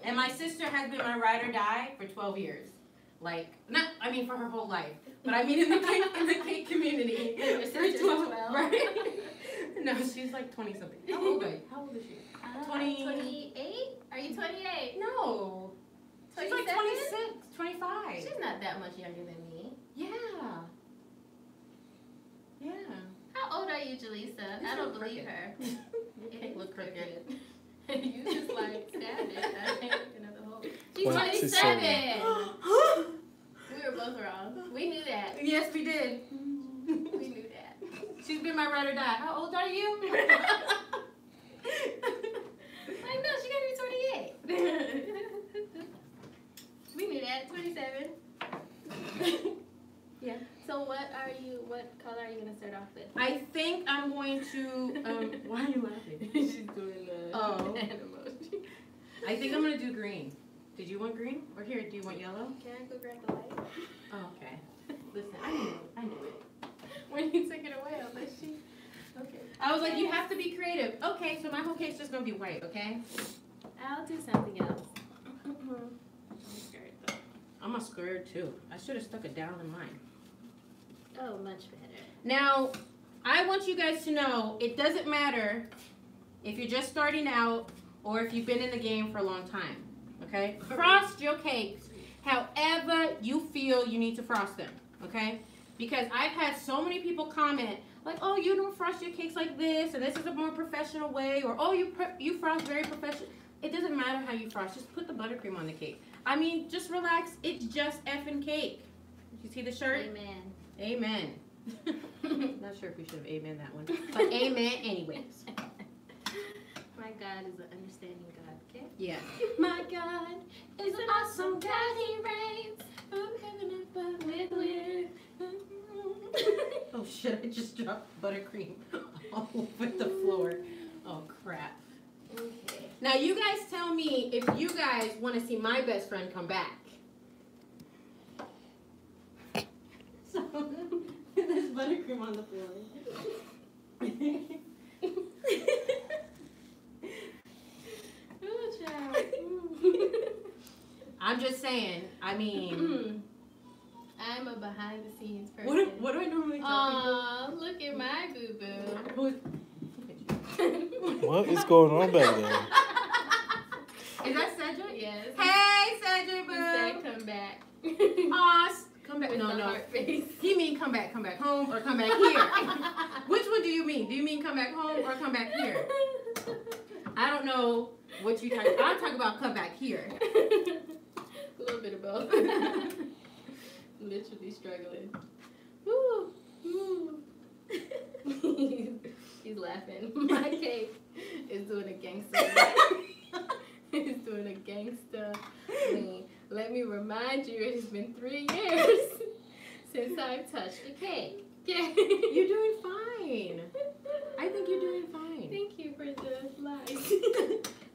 And my sister has been my ride or die for 12 years. Like, for her whole life. But I mean in the cake community. Your sister's 12. Right? No, she's like 20-something. How old is she? 28? Are you 28? No. She's like 26, 25. She's not that much younger than me. Yeah. Yeah. How old are you, Jaleesa? I don't believe her. Your cake look crooked. You just like stabbed it. I ain't looking at the whole. She's 27. 27. We were both wrong. We knew that. Yes, we did. We knew that. She's been my ride or die. How old are you? I know, she gotta be 28. We knew that. 27. Yeah. So what color are you gonna start off with? I think I'm going to. Why are you laughing? She's doing the emoji. I think I'm gonna do green. Did you want green? Or here, do you want yellow? Can I go grab the light? Oh, okay. Listen, I knew it. When you took it away, I was like, she. Okay. I was like, you have to be creative. Okay, so my whole cake's just gonna be white, okay? I'll do something else. I'm a square too. I should have stuck it down in mine. Oh, much better. Now, I want you guys to know it doesn't matter if you're just starting out or if you've been in the game for a long time. Okay? Frost your cakes however you feel you need to frost them. Okay? Because I've had so many people comment like, oh, you don't frost your cakes like this, and this is a more professional way, or oh, you frost very professional. It doesn't matter how you frost. Just put the buttercream on the cake. I mean, just relax. It's just effing cake. Did you see the shirt? Amen. Amen. Not sure if we should have amen that one, but amen anyways. My God is an understanding God, okay? Yeah. My God is an awesome God. He reigns from heaven above with. Oh shit, I just dropped buttercream all over the floor. Oh crap. Okay. Now you guys tell me if you guys want to see my best friend come back. So, there's buttercream on the floor. Ooh, child. I'm just saying, I mean... I'm a behind the scenes person. What do I normally tell Aw, look at my boo-boo. What is going on back there? Is that Cedric? Yes. Hey, Cedric, He said boo. come back. Aw, come back. With No, the no. heart face. He mean come back home, or come back here. Which one do you mean? Do you mean come back home or come back here? I don't know what you talk. I'll talk about come back here. A little bit of both. Literally struggling. Woo. Woo. He's laughing. My cake is doing a gangster. He's doing a gangster thing. Let me remind you, it has been 3 years since I've touched a cake. Yeah. You're doing fine. I think you're doing fine. Thank you for the lies.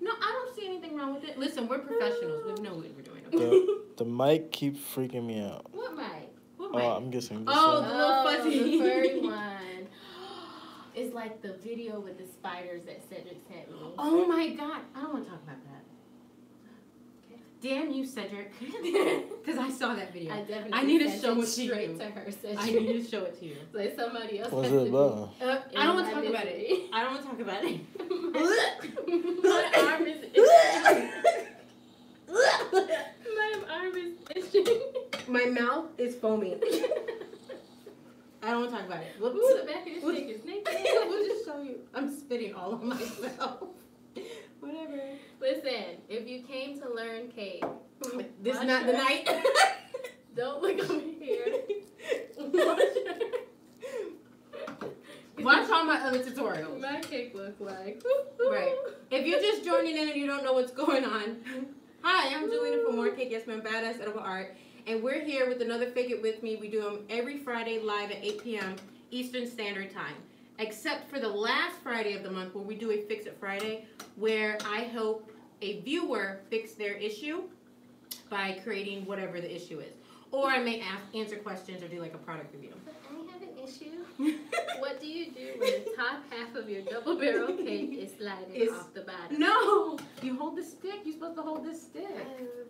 No, I don't see anything wrong with it. Listen, we're professionals. We know what we're doing. Okay? The mic keeps freaking me out. What mic? What Oh, mic? I'm guessing this Oh, one. the little fuzzy. The furry one. It's like the video with the spiders that Cedric sent me. Oh my God. I don't want to talk about that. Damn you, Cedric. Because I saw that video. I definitely I need to sent show it it to straight you. to her. Cedric. I need to show it to you. Like somebody else What's has it to be about? I don't want to talk about it. misery. I don't want to talk about it. My arm is itching. My arm is itching. My mouth is foaming. I don't want to talk about it. We'll, Ooh, the back of your stick is naked. we'll just show you. I'm spitting all on myself. Whatever. Listen, if you came to learn cake, This is watch not the her. night. Don't look over here. Watch all my other tutorials. My cake look like. Right. If you're just joining in and you don't know what's going on, hi, I'm Jelena from More Cake Yes Man Badass Edible Art, and we're here with another Fake It With Me. We do them every Friday live at 8 p.m. Eastern Standard Time, except for the last Friday of the month where we do a Fix It Friday, where I help a viewer fix their issue by creating whatever the issue is. Or I may answer questions or do like a product review. But I have an issue. What do you do when the top half of your double barrel cake is sliding off the bottom? No! You hold the stick. You're supposed to hold the stick.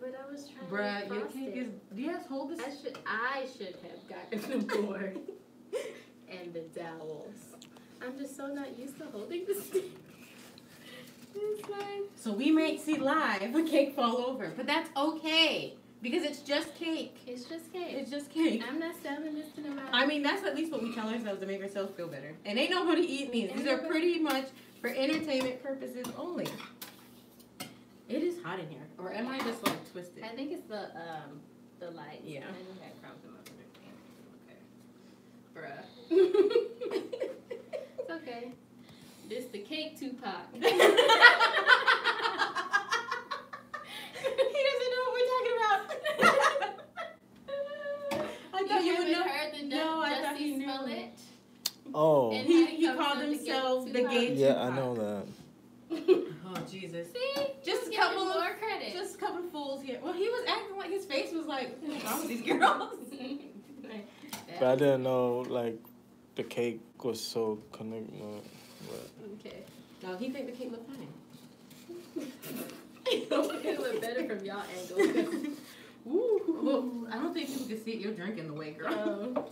But I was trying Bruh, to your frost cake it. is... Yes, hold the stick. I should have gotten the board and the dowels. I'm just so not used to holding the stick. It's like... So we might see live a cake fall over. But that's okay. Because it's just cake. It's just cake. It's just cake. I'm not selling this to nobody. I mean, that's at least what we tell ourselves to make ourselves feel better. And ain't nobody eating these. These are pretty much for entertainment purposes only. It is hot in here. Or am I just like twisted? I think it's the light. Yeah. I think that crumbs them up in Bruh. It's okay. This the cake Tupac. He doesn't know what we're talking about. I thought you would know. Heard the No, I thought he Jussie knew. Smollett? Oh. And He how called comes himself the Tupac? gay Yeah, Tupac. I know that. Oh Jesus! See, Just a give couple him of more credit. just a couple of fools here. Well, he was acting like his face was like, what's wrong with these girls? But I didn't know, like, the cake was so connected. Okay. No, he think the cake looked fine. It looked better from y'all angle. Ooh, well, I don't think people can see it. You're drinking the way, girl.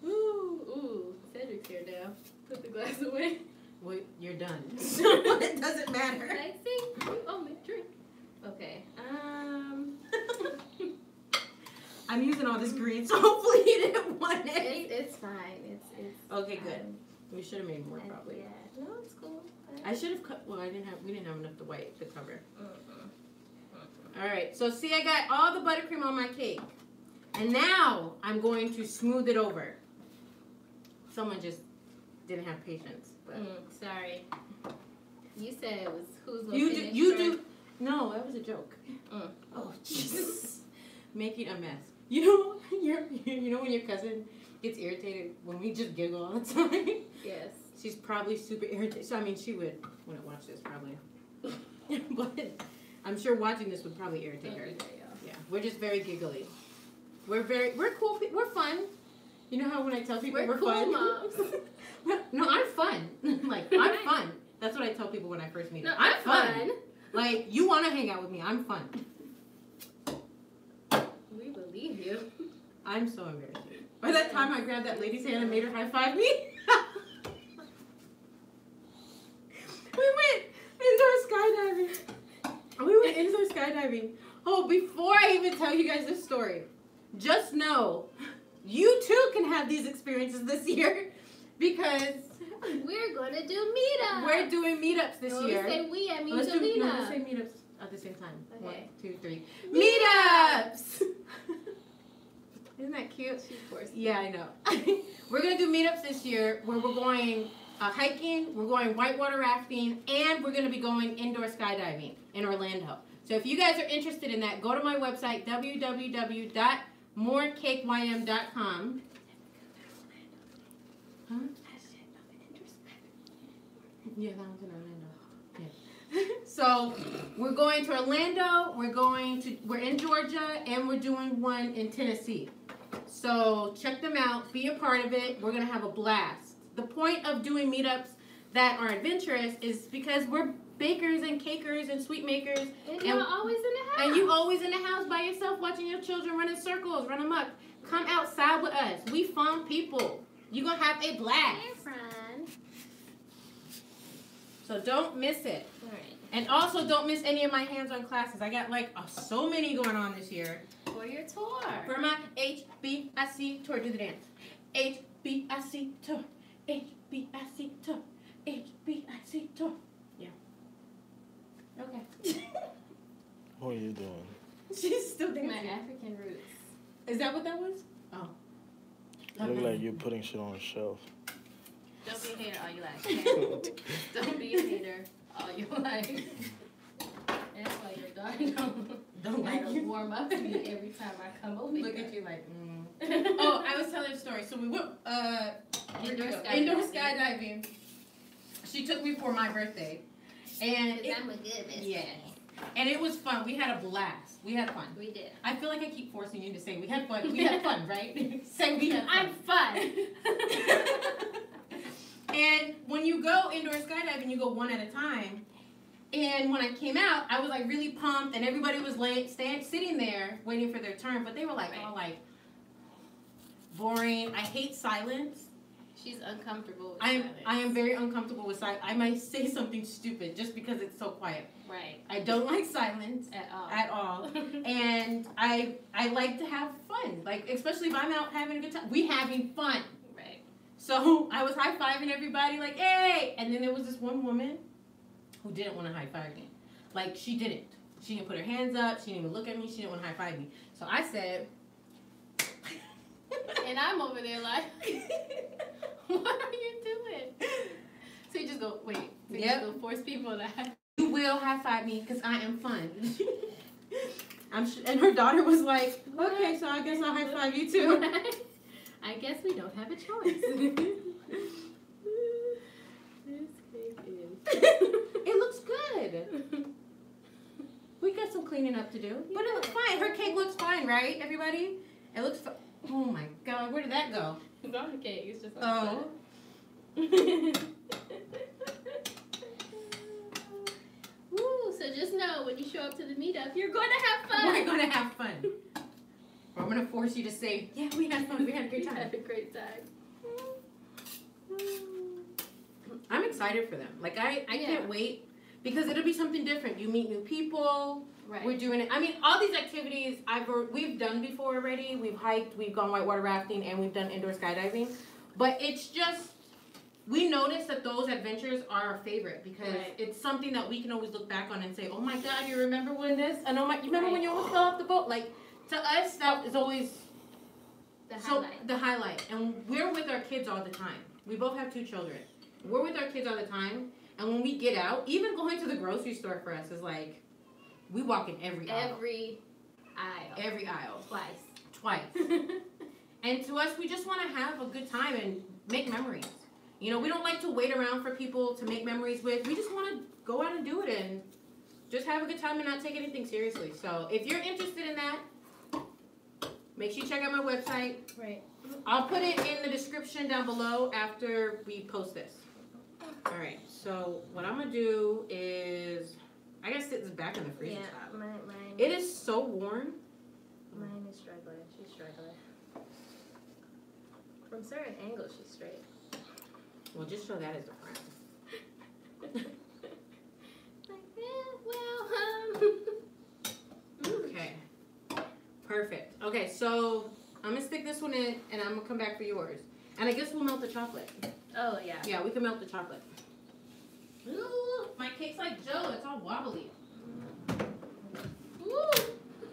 Ooh. Cedric's here now. Put the glass away. Well, you're done. It doesn't matter. Like, see, you owe me a drink. Okay. I'm using all this green, so hopefully you didn't want it. It's fine. It's Okay, good. fine. We should have made more, probably. Yeah. No, it's cool. I should have cut. Well, we didn't have enough the white to cover. Mm-mm. All right. So see, I got all the buttercream on my cake, and now I'm going to smooth it over. Someone just didn't have patience. But Sorry. You said it was who's gonna you finish do. first? No, that was a joke. Oh, Jesus. Making a mess. You know, you know when your cousin gets irritated when we just giggle all the time. Yes. She's probably super irritated. So I mean, she wouldn't watch this probably. But I'm sure watching this would probably irritate her. Yeah, we're just very giggly. We're cool. We're fun. You know how when I tell people we're cool fun? moms. No, I'm fun. Like, I'm fun. That's what I tell people when I first meet them. No, I'm fun. Like, you want to hang out with me. I'm fun. We believe you. I'm so embarrassed. By that time, I grabbed that lady's hand and made her high five me. We went indoor skydiving. Oh, before I even tell you guys this story, just know you too can have these experiences this year because We're gonna do meetups. we're doing meetups this year. When we say we, I mean Let's Jelena. say meetups at the same time. Okay. 1, 2, 3. Meetups! Isn't that cute? She's forced. Yeah, I know. We're going to do meetups this year where we're going hiking, we're going whitewater rafting, and we're going to be going indoor skydiving in Orlando. So if you guys are interested in that, go to my website, www.morecakeym.com. Huh? Yeah, that was in Orlando. Yeah. So we're going to Orlando, we're in Georgia, and we're doing one in Tennessee. So check them out, be a part of it. We're gonna have a blast. The point of doing meetups that are adventurous is because we're bakers and cakers and sweet makers. And you're always in the house. And you always in the house by yourself watching your children run in circles, run amok. Come outside with us. We fun people. You're gonna have a blast. Hey, friend. So don't miss it. All right. And also don't miss any of my hands-on classes. I got like so many going on this year. For your tour. For my HBIC tour, do the dance. HBIC tour. HBIC tour. HBIC tour. Yeah. Okay. What are you doing? She's still My dancing. African roots. Is that what that was? Oh. You look like you're putting shit on a shelf. Don't be a hater all you like. Okay? Don't be a hater all you like. That's why your daughter Don't like gotta you. warm up to me every time I come over Look here. at you like, Oh, I was telling a story. So we went indoor skydiving. She took me for my birthday. And it, I'm a good miss. yeah. And it was fun. We had a blast. We had fun. We did. I feel like I keep forcing you to say we had fun. We had fun, right? Say we had fun. I'm fun. And when you go indoor skydiving, you go one at a time. And when I came out, I was like really pumped, and everybody was sitting there waiting for their turn. But they were like all like boring. I hate silence. She's uncomfortable with I am silence. very uncomfortable with silence. I might say something stupid just because it's so quiet. Right. I don't like silence At all. at all. And I like to have fun. Like, especially if I'm out having a good time. We having fun. Right. So I was high-fiving everybody like, hey! And then there was this one woman who didn't want to high-five me. Like, she didn't. She didn't put her hands up. She didn't even look at me. She didn't want to high-five me. So I said... And I'm over there like, what are you doing? So you just go, wait. So you just go force people to high. You will high five me because I am fun. And her daughter was like, okay, so I guess I'll high five you too. I guess we don't have a choice. It looks good. We got some cleaning up to do, but it looks fine. Her cake looks fine, right, everybody? It looks fine. Oh my God, where did that go? It's on the cake. It's just on Woo, so just know when you show up to the meetup, you're going to have fun. We're going to have fun. Or I'm going to force you to say, yeah, we had fun. We had a great time. We had a great time. I'm excited for them. Like, I can't wait because it'll be something different. You meet new people. Right. We're doing it. I mean, all these activities we've done before already. We've hiked, we've gone whitewater rafting, and we've done indoor skydiving. But it's just, we noticed that those adventures are our favorite because it's something that we can always look back on and say, oh my God, you remember when this? And you remember when you almost fell off the boat? Like, to us, that is always the highlight. And we're with our kids all the time. We both have 2 children. We're with our kids all the time. And when we get out, even going to the grocery store for us is like, we walk in every aisle. Every aisle. Twice. And to us, we just want to have a good time and make memories. You know, we don't like to wait around for people to make memories with. We just want to go out and do it and just have a good time and not take anything seriously. So if you're interested in that, make sure you check out my website. Right. I'll put it in the description down below after we post this. All right. So what I'm going to do is, I got to sit this back in the freezer. Yeah, mine. It is so warm. Mine is struggling. She's struggling. From certain angles, she's straight. Well, just show that as a friend. Okay. Perfect. Okay, so I'm going to stick this one in, and I'm going to come back for yours. And I guess we'll melt the chocolate. Oh, yeah. Yeah, we can melt the chocolate. Ooh, my cake's like Joe. It's all wobbly. Ooh.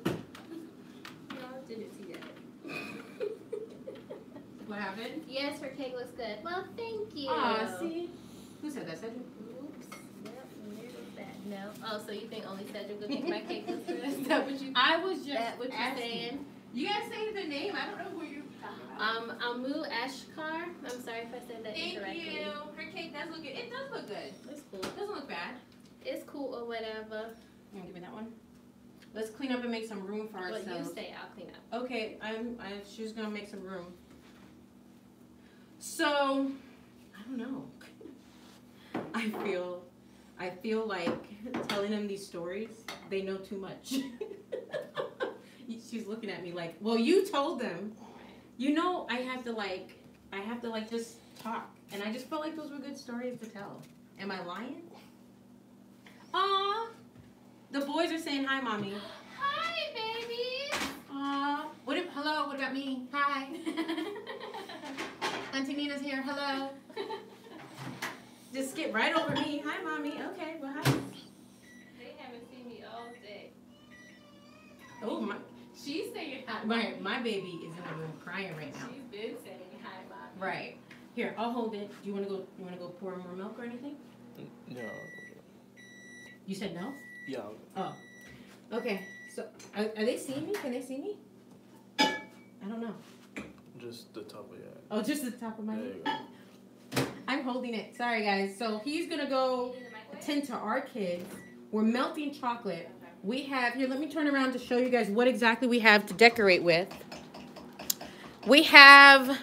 Y'all didn't see that. What happened? Yes, her cake looks good. Well, thank you. Aw, see? Who said that? Cedric? Oops. Yep, where was that? No. Oh, so you think only Cedric would think my cake looks good? Is that what you I was just what you're saying? You guys say the name. I don't know who you're talking about. Amu Ashkar. I'm sorry if I said that incorrectly. Thank you. Her cake does look good. It does look good. It's cool. It doesn't look bad. It's cool or whatever. You want to give me that one? Let's clean up and make some room for ourselves. What you say, I'll clean up. Okay, she's gonna make some room. So, I don't know. I feel like telling them these stories, they know too much. She's looking at me like, well, you told them. You know, I have to just talk. And I just felt like those were good stories to tell. Am I lying? Aw, the boys are saying hi, Mommy. Hi, baby. Aw, hello, what about me? Hi. Auntie Nina's here, hello. Just skip right over me. Hi, Mommy. Okay, well, hi. They haven't seen me all day. Oh, She's saying hi. My baby is in the room crying right now. She's been saying hi, Mommy. Right. Here, I'll hold it. Do you want to go pour more milk or anything? No. You said no? Yeah. Oh. Okay. So, are they seeing me? Can they see me? I don't know. Just the top of your head. Oh, just the top of my There head. you go. I'm holding it. Sorry, guys. So, he's going to go attend to our kids. We're melting chocolate. We have, here, let me turn around to show you guys what exactly we have to decorate with. We have,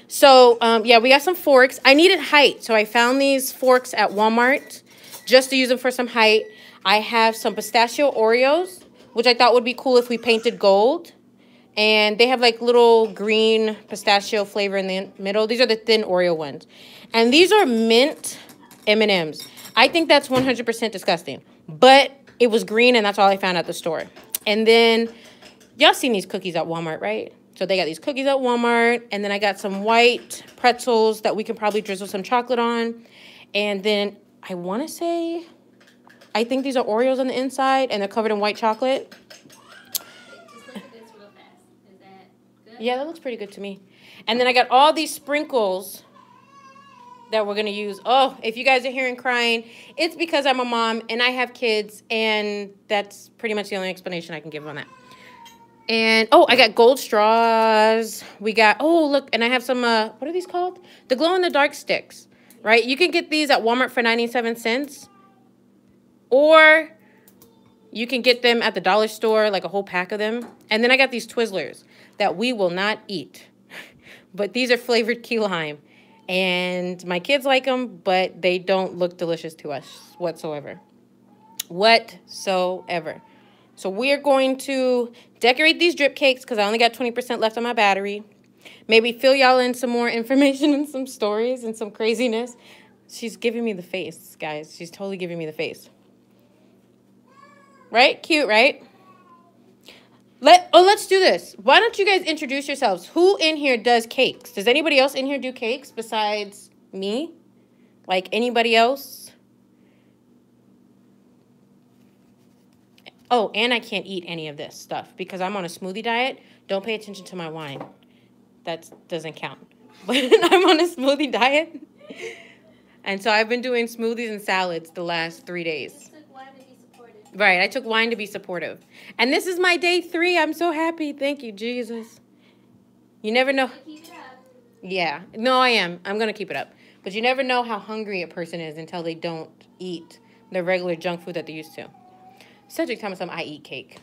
So, yeah, we got some forks. I needed height, so I found these forks at Walmart just to use them for some height. I have some pistachio Oreos, which I thought would be cool if we painted gold. And they have like little green pistachio flavor in the middle. These are the thin Oreo ones. And these are mint M&Ms. I think that's 100% disgusting. But it was green, and that's all I found at the store. And then, y'all seen these cookies at Walmart, right? So they got these cookies at Walmart. And then I got some white pretzels that we can probably drizzle some chocolate on. And then I want to say, I think these are Oreos on the inside, and they're covered in white chocolate. Just look at this real fast. Is that Yeah, that looks pretty good to me. And then I got all these sprinkles that we're going to use. Oh, if you guys are hearing crying, it's because I'm a mom and I have kids, and that's pretty much the only explanation I can give on that. And, oh, I got gold straws. We got, oh, look, and I have some, what are these called? The glow-in-the-dark sticks, right? You can get these at Walmart for 97 cents. Or you can get them at the dollar store, like a whole pack of them. And then I got these Twizzlers that we will not eat. But these are flavored key lime. And my kids like them, but they don't look delicious to us whatsoever. Whatsoever. So we're going to decorate these drip cakes because I only got 20% left on my battery. Maybe fill y'all in some more information and some stories and some craziness. She's giving me the face, guys. She's totally giving me the face. Right? Cute, right? Let's do this. Why don't you guys introduce yourselves? Who in here does cakes? Does anybody else in here do cakes besides me? Like anybody else? Oh, and I can't eat any of this stuff because I'm on a smoothie diet. Don't pay attention to my wine. That doesn't count. But I'm on a smoothie diet. And so I've been doing smoothies and salads the last 3 days. Just took wine to be supportive. Right, I took wine to be supportive. And this is my day 3. I'm so happy. Thank you, Jesus. You never know. Keep it up. Yeah. No, I am. I'm going to keep it up. But you never know how hungry a person is until they don't eat the regular junk food that they used to. Cedric, tell me something. I eat cake.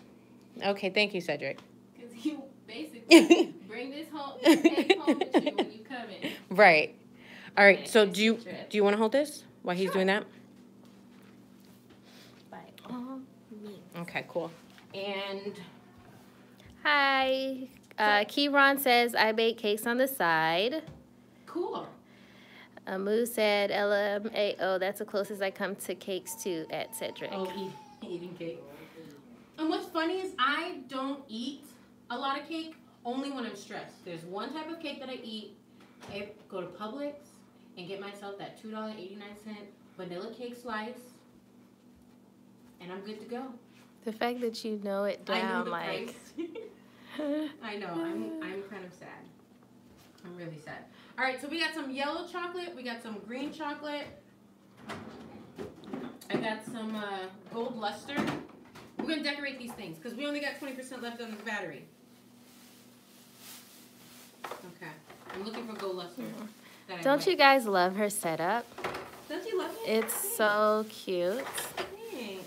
Okay, thank you, Cedric. Because you basically bring this cake home with you when you come in. Right. All right, so do you want to hold this while he's doing that? By all means. Okay, cool. And Hi. Keyron says, I bake cakes on the side. cool. Amu said, LMAO, that's the closest I come to cakes too at Cedric. Oh, eating cake. And what's funny is I don't eat a lot of cake only when I'm stressed. There's one type of cake that I eat. I go to Publix and get myself that $2.89 vanilla cake slice, and I'm good to go. The fact that you know it I know down, the like. price. I know. I'm kind of sad. I'm really sad. All right, so we got some yellow chocolate. We got some green chocolate. I got some gold luster. We're going to decorate these things because we only got 20% left on the battery. Okay. I'm looking for gold luster. Don't you guys love her setup? Don't you love it? It's so cute. Thanks.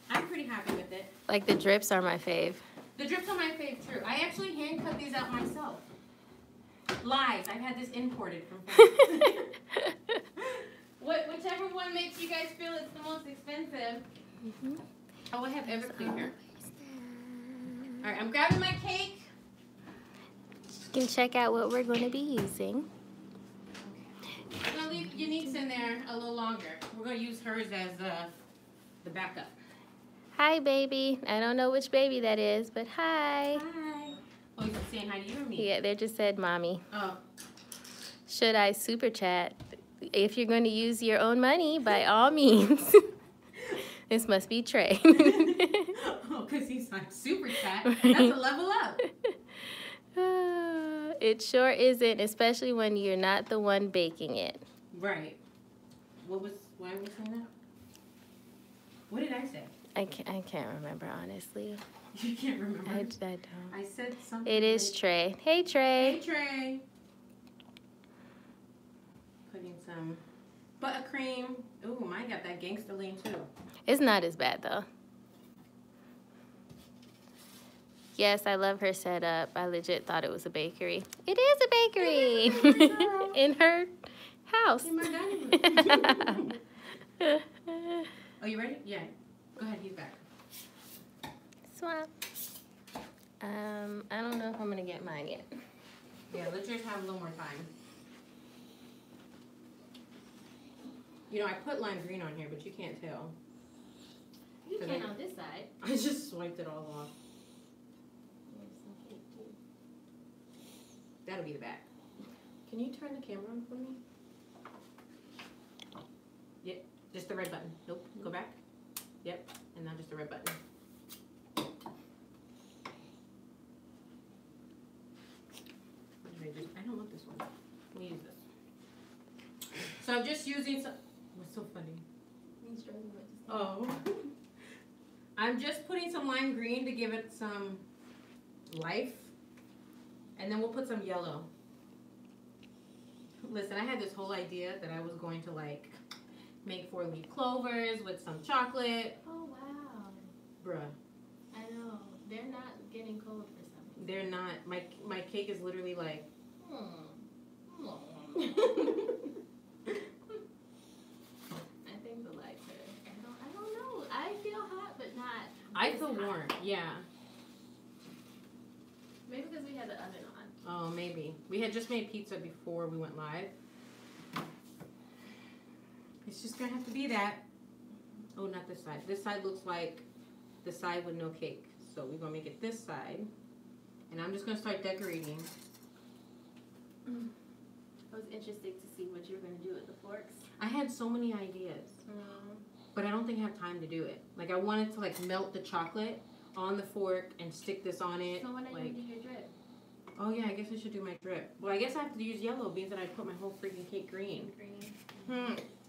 I'm pretty happy with it. Like the drips are my fave. The drips are my fave, true. I actually hand cut these out myself. Lies. I've had this imported from France. Whichever one makes you guys feel it's the most expensive. Mm-hmm. Oh, I have Everclear here. All right, I'm grabbing my cake. You can check out what we're going to be using. I'm going to leave Unique's in there a little longer. We're going to use hers as the backup. Hi, baby. I don't know which baby that is, but hi. Hi. Oh, he's saying hi to you or me? Yeah, they just said mommy. Oh. Should I super chat? If you're going to use your own money, by all means. This must be Trey. Oh, because he's on super chat. That's a level up. It sure isn't, especially when you're not the one baking it. Right. Why were we saying that? What did I say? I can't remember, honestly. You can't remember? I don't. I said something. It is Trey. Hey, Trey. Hey, Trey. Putting some buttercream. Ooh, mine got that gangster lean too. It's not as bad, though. Yes, I love her setup. I legit thought it was a bakery. It is a bakery. In her house. In my dining room. Oh, you ready? Yeah. Go ahead, he's back. Swap. I don't know if I'm going to get mine yet. Yeah, let's just have a little more time. You know, I put lime green on here, but you can't tell. You can on this side. I just swiped it all off. That'll be the back. Can you turn the camera on for me? Yep, just the red button. Nope, go back. Yep, and now just the red button. I don't want this one. Let me use this. So I'm just using some. What's so funny? Oh. I'm just putting some lime green to give it some life. And then we'll put some yellow. Listen, I had this whole idea that I was going to like make 4-leaf clovers with some chocolate. Oh, wow. Bruh. I know. They're not getting cold for some reason. They're not. My cake is literally like. I think the lights are. I don't know. I feel hot, but not. I feel warm. Yeah. Maybe because we had the oven on. Oh, maybe. We had just made pizza before we went live. It's just gonna have to be that. Oh, not this side. This side looks like the side with no cake. So we're gonna make it this side. And I'm just gonna start decorating. I was interested to see what you were going to do with the forks. I had so many ideas. But I don't think I have time to do it. Like I wanted to like melt the chocolate on the fork and stick this on it. So when are like, you going to do your drip? Oh yeah, I guess I should do my drip. Well, I guess I have to use yellow beans and I put my whole freaking cake green.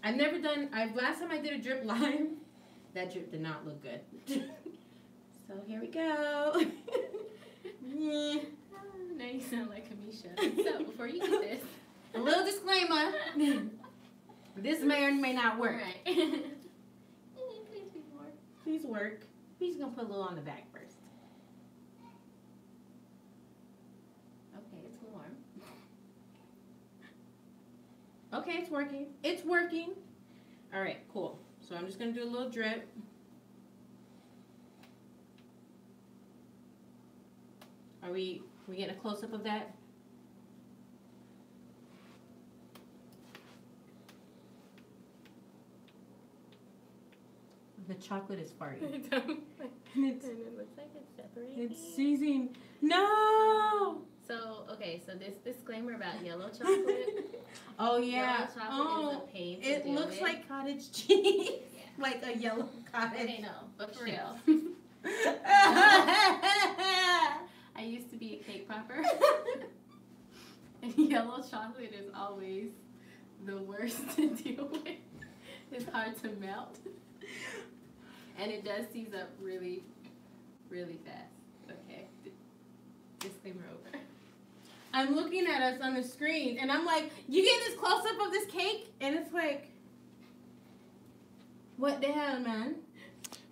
I've never done, last time I did a drip live, that drip did not look good. So here we go. Yeah. Now you sound like Kamisha. So before you do this. A little disclaimer. This may or may not work. Right. Please be more. Please work. He's going to put a little on the back first. Okay, it's warm. Okay, it's working. It's working. All right, cool. So I'm just going to do a little drip. Are we getting a close-up of that? The chocolate is farting. And it looks like it's separating. It's seizing. No! So, okay, so this disclaimer about yellow chocolate. Oh, yeah. Yellow chocolate is a pain to it deal looks with. like cottage cheese. Yeah. Like a yellow cottage. Okay, no, but for real. I used to be a cake popper. And yellow chocolate is always the worst to deal with. It's hard to melt. And it does seize up really, really fast. Okay. Disclaimer over. I'm looking at us on the screen, and I'm like, you get this close-up of this cake? And it's like, what the hell, man?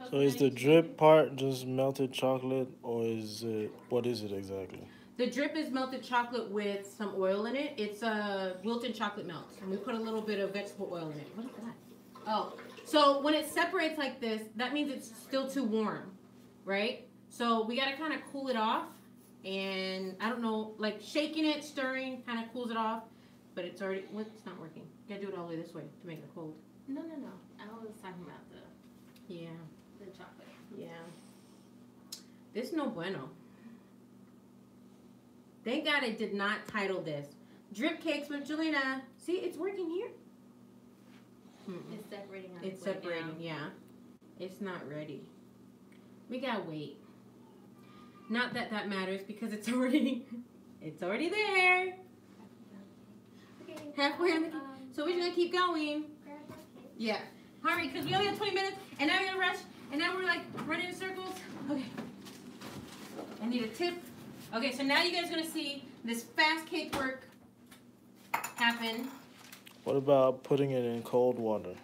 So is the drip part just melted chocolate, or is it, what is it exactly? The drip is melted chocolate with some oil in it. It's Wilton chocolate melt, and we put a little bit of vegetable oil in it. What is that? Oh, so when it separates like this, that means it's still too warm, right? So we gotta kind of cool it off, and I don't know, like shaking it, stirring, kind of cools it off, but it's already, it's not working. You gotta do it all the way this way to make it cold. No. I was talking about the chocolate. Yeah. This no bueno. Thank God I did not title this Drip Cakes with Jelena. See, it's working here. It's separating on It's its way separating, down. yeah. It's not ready. We gotta wait. Not that that matters because it's already there. Okay. Halfway on the so we're just gonna keep going. Grab that cake. Yeah. Hurry, because we only have 20 minutes and now we're gonna rush and now we're like running in circles. Okay. I need a tip. Okay, so now you guys are gonna see this fast cake work happen. What about putting it in cold water?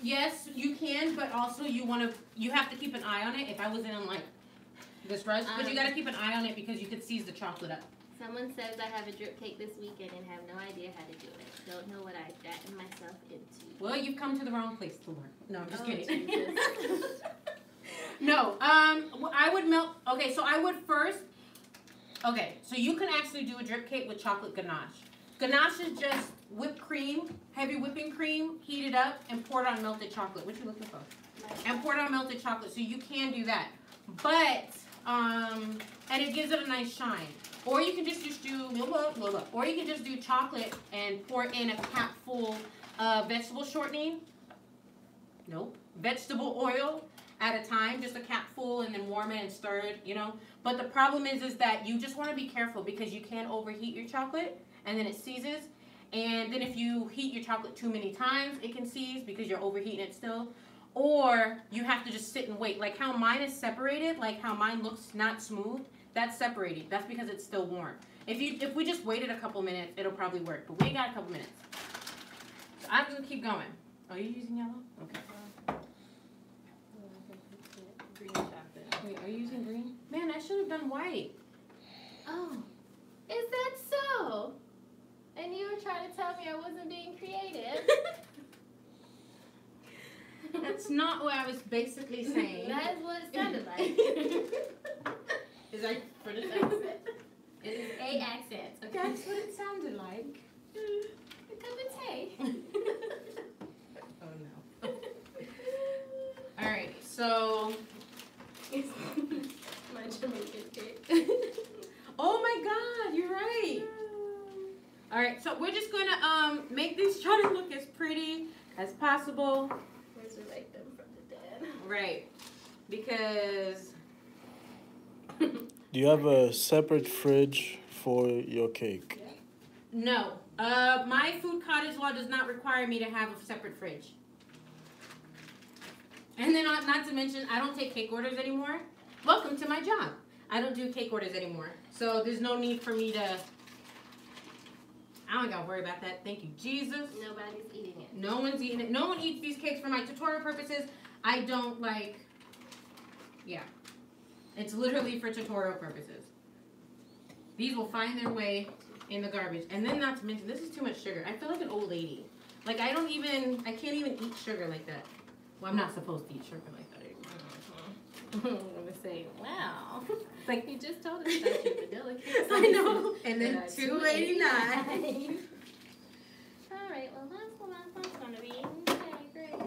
Yes, you can, but also you have to keep an eye on it. If I was in like this rush, but you gotta keep an eye on it because you could seize the chocolate up. Someone says I have a drip cake this weekend and have no idea how to do it. Don't know what I've gotten myself into. Well, you've come to the wrong place to learn. No, I'm just kidding. Jesus. No, I would melt. Okay, so I would first. Okay, so you can actually do a drip cake with chocolate ganache. Ganache is just whipped cream, heavy whipping cream, heat it up, and pour it on melted chocolate. What you looking for? And pour it on melted chocolate. So you can do that, but and it gives it a nice shine. Or you can just do or you can just do chocolate and pour in a cap full of vegetable shortening. Nope. Vegetable oil. at a time, just a cap full, and then warm it and stir it, you know. But the problem is that you just want to be careful because you can overheat your chocolate and then it seizes. And then if you heat your chocolate too many times, it can seize because you're overheating it still. Or you have to just sit and wait. Like how mine is separated, like how mine looks not smooth, that's separated. That's because it's still warm. If we just waited a couple minutes, it'll probably work. But we ain't got a couple minutes. So I'm just gonna keep going. Oh, you using yellow? Okay. Green chocolate. Wait, are you using green? Man, I should have done white. Oh, is that so? And you were trying to tell me I wasn't being creative. That's not what I was basically saying. That is what it sounded like. Is that for the accent? It is a accent. Okay. That's what it sounded like. Because it's hay. Oh no. Alright, so My Jamaican cake. oh my god, you're right. Alright, so we're just gonna make these try to look as pretty as possible. Resurrect them from the dead. Right. Because Do you have a separate fridge for your cake? no. My food cottage law does not require me to have a separate fridge. And then not to mention, I don't take cake orders anymore. Welcome to my job. I don't do cake orders anymore. So there's no need for me to, I don't gotta worry about that. Thank you, Jesus. Nobody's eating it. No one's eating it. No one eats these cakes for my tutorial purposes. I don't like, yeah. It's literally for tutorial purposes. These will find their way in the garbage. And then not to mention, this is too much sugar. I feel like an old lady. Like I can't even eat sugar like that. Well, I'm not supposed to eat sugar like that anymore. I'm gonna say, wow. Like you just told us about your vanilla cake. I know. And then $2.89. Alright, well that's gonna be okay, great.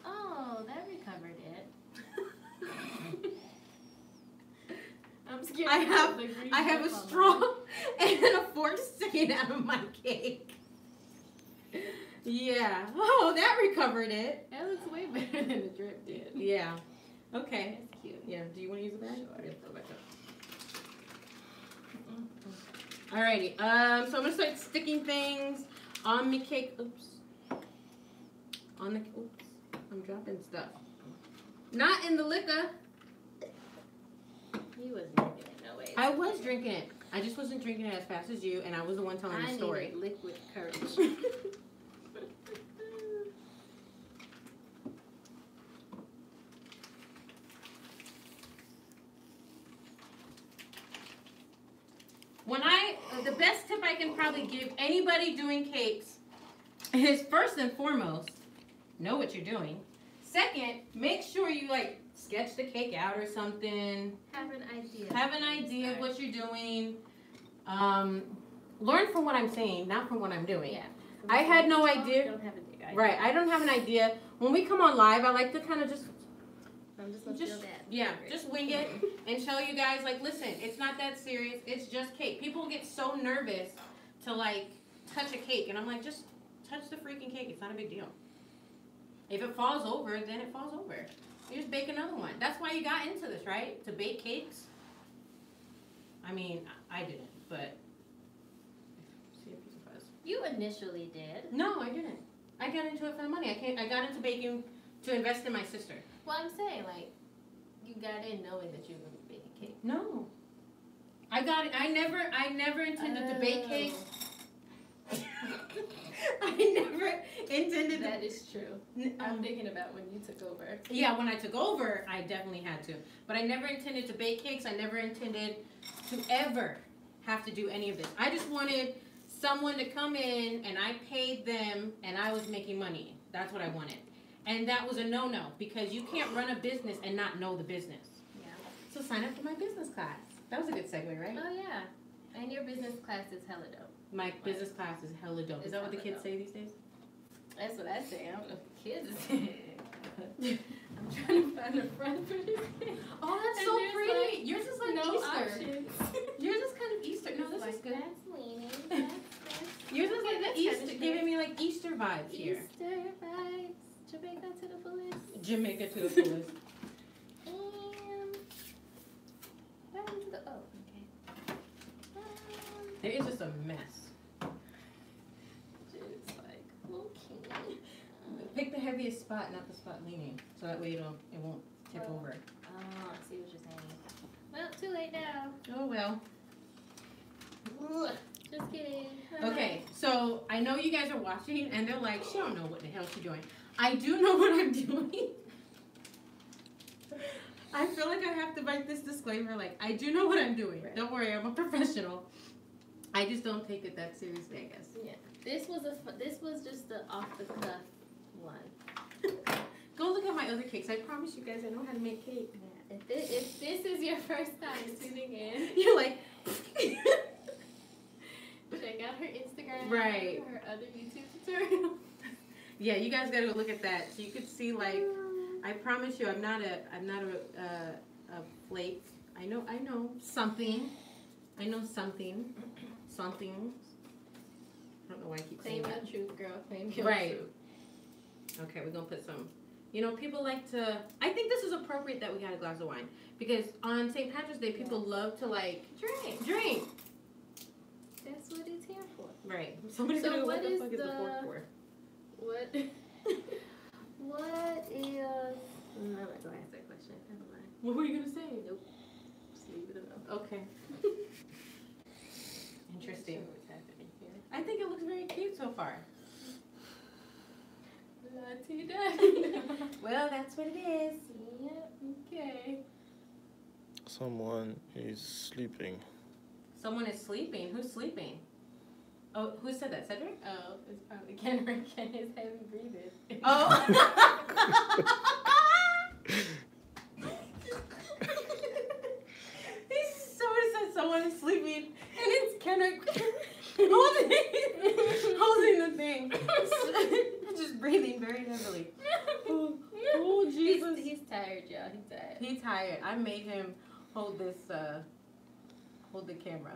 Oh, that recovered it. I'm scared. I have a straw and a fork sticking out of my cake. Yeah. Oh, that recovered it. That looks way better than the drip did. Yeah. Okay. That's cute. Yeah. Do you want to use a bag? Sure. Yeah, throw it back up. Alrighty. So I'm gonna start sticking things on my cake. Oops. Oops. I'm dropping stuff. Not in the liquor. He wasn't drinking it, no way. I was drinking it. I just wasn't drinking it as fast as you, and I was the one telling the story. I needed liquid courage. The best tip I can probably give anybody doing cakes is first and foremost, know what you're doing. Second, make sure you like sketch the cake out or something. Have an idea. Have an idea of what you're doing. Learn from what I'm saying, not from what I'm doing. Yeah. I had no idea. Don't have an idea. Right, I don't have an idea. When we come on live, I like to kind of just I'm just gonna feel that. yeah, just wing it and tell you guys, like, listen, it's not that serious. It's just cake. People get so nervous to, like, touch a cake. And I'm like, just touch the freaking cake. It's not a big deal. If it falls over, then it falls over. You just bake another one. That's why you got into this, right? To bake cakes. I mean, I didn't, but see a piece of fuzz. You initially did. No, I didn't. I got into it for the money. I got into baking to invest in my sister. Well, I'm saying, like, you got in knowing that you were going to bake a cake. No. I never intended to bake cakes. I never intended That is true. I'm thinking about when you took over. Yeah, when I took over, I definitely had to. But I never intended to bake cakes. I never intended to ever have to do any of this. I just wanted someone to come in and I paid them and I was making money. That's what I wanted. And that was a no-no because you can't run a business and not know the business. Yeah. So sign up for my business class. That was a good segue, right? Oh, yeah. And your business class is hella dope. My business class is hella dope. Is that what the kids say these days? That's what I say. I don't know if the kids say. I'm trying to find a friend for this kid. Oh, that's And so there's, pretty. like, Yours is like no Easter. options. Yours is kind of Easter. No, this like, is good. That's leaning. That's Yours is like that's the Easter, kinda giving me like Easter vibes here. Easter vibes. Jamaica to the fullest. Jamaica to the fullest. And back into the okay. There is just a mess. Just like okay. Pick the heaviest spot, not the spot leaning, so that way it won't tip over. Oh, I see what you're saying. Well, too late now. Oh well. Just kidding. Okay, so I know you guys are watching and they're like, she don't know what the hell she's doing. I do know what I'm doing. I feel like I have to write this disclaimer, like, I do know what I'm doing. Right. Don't worry, I'm a professional. I just don't take it that seriously, I guess. Yeah. This was just the off the cuff one. Go look at my other cakes. I promise you guys I know how to make cake. Yeah. If this is your first time tuning in, You're like, check out her Instagram, Right. her other YouTube tutorial. yeah, you guys gotta go look at that. So you could see, like, I promise you, I'm not a flake. I know something. I know something. Something. I don't know why I keep saying Claim that. your truth, girl. Claim your Right. truth. Okay, we're gonna put some. You know, people like to. I think this is appropriate that we got a glass of wine because on St. Patrick's Day, people love to like drink. That's what it's here for. Right. Somebody's So gonna go, what what the is fuck is the fork for? What? What is? I'm not gonna ask that question. Never mind. What were you gonna say? Nope. Just leave it alone. Okay. Interesting. Not sure what's happening here. I think it looks very cute so far. La-ti-da. Well, that's what it is. Yep. Okay. Someone is sleeping. Someone is sleeping. Who's sleeping? Oh, who said that? Cedric? Oh, it's probably Ken is heavy breathing. Oh. He sort of said someone is sleeping, and it's Kendrick holding the thing, just breathing very heavily. Oh, Jesus. He's tired, y'all. He's tired. He's tired. I made him hold this, hold the camera.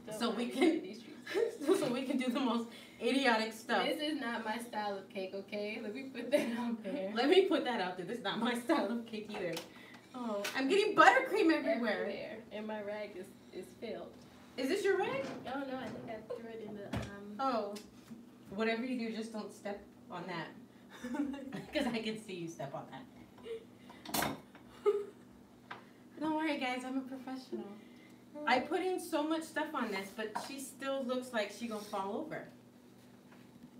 Don't So we mind can- these treats. So we can do the most idiotic stuff. This is not my style of cake, okay? Let me put that out there. Let me put that out there. This is not my style of cake either. Oh, I'm getting buttercream everywhere. And my rag is filled. Is this your rag? Oh no, I think I threw it in the Oh, whatever you do, just don't step on that. Because I can see you step on that. Don't worry, guys. I'm a professional. I put in so much stuff on this, but she still looks like she gonna fall over.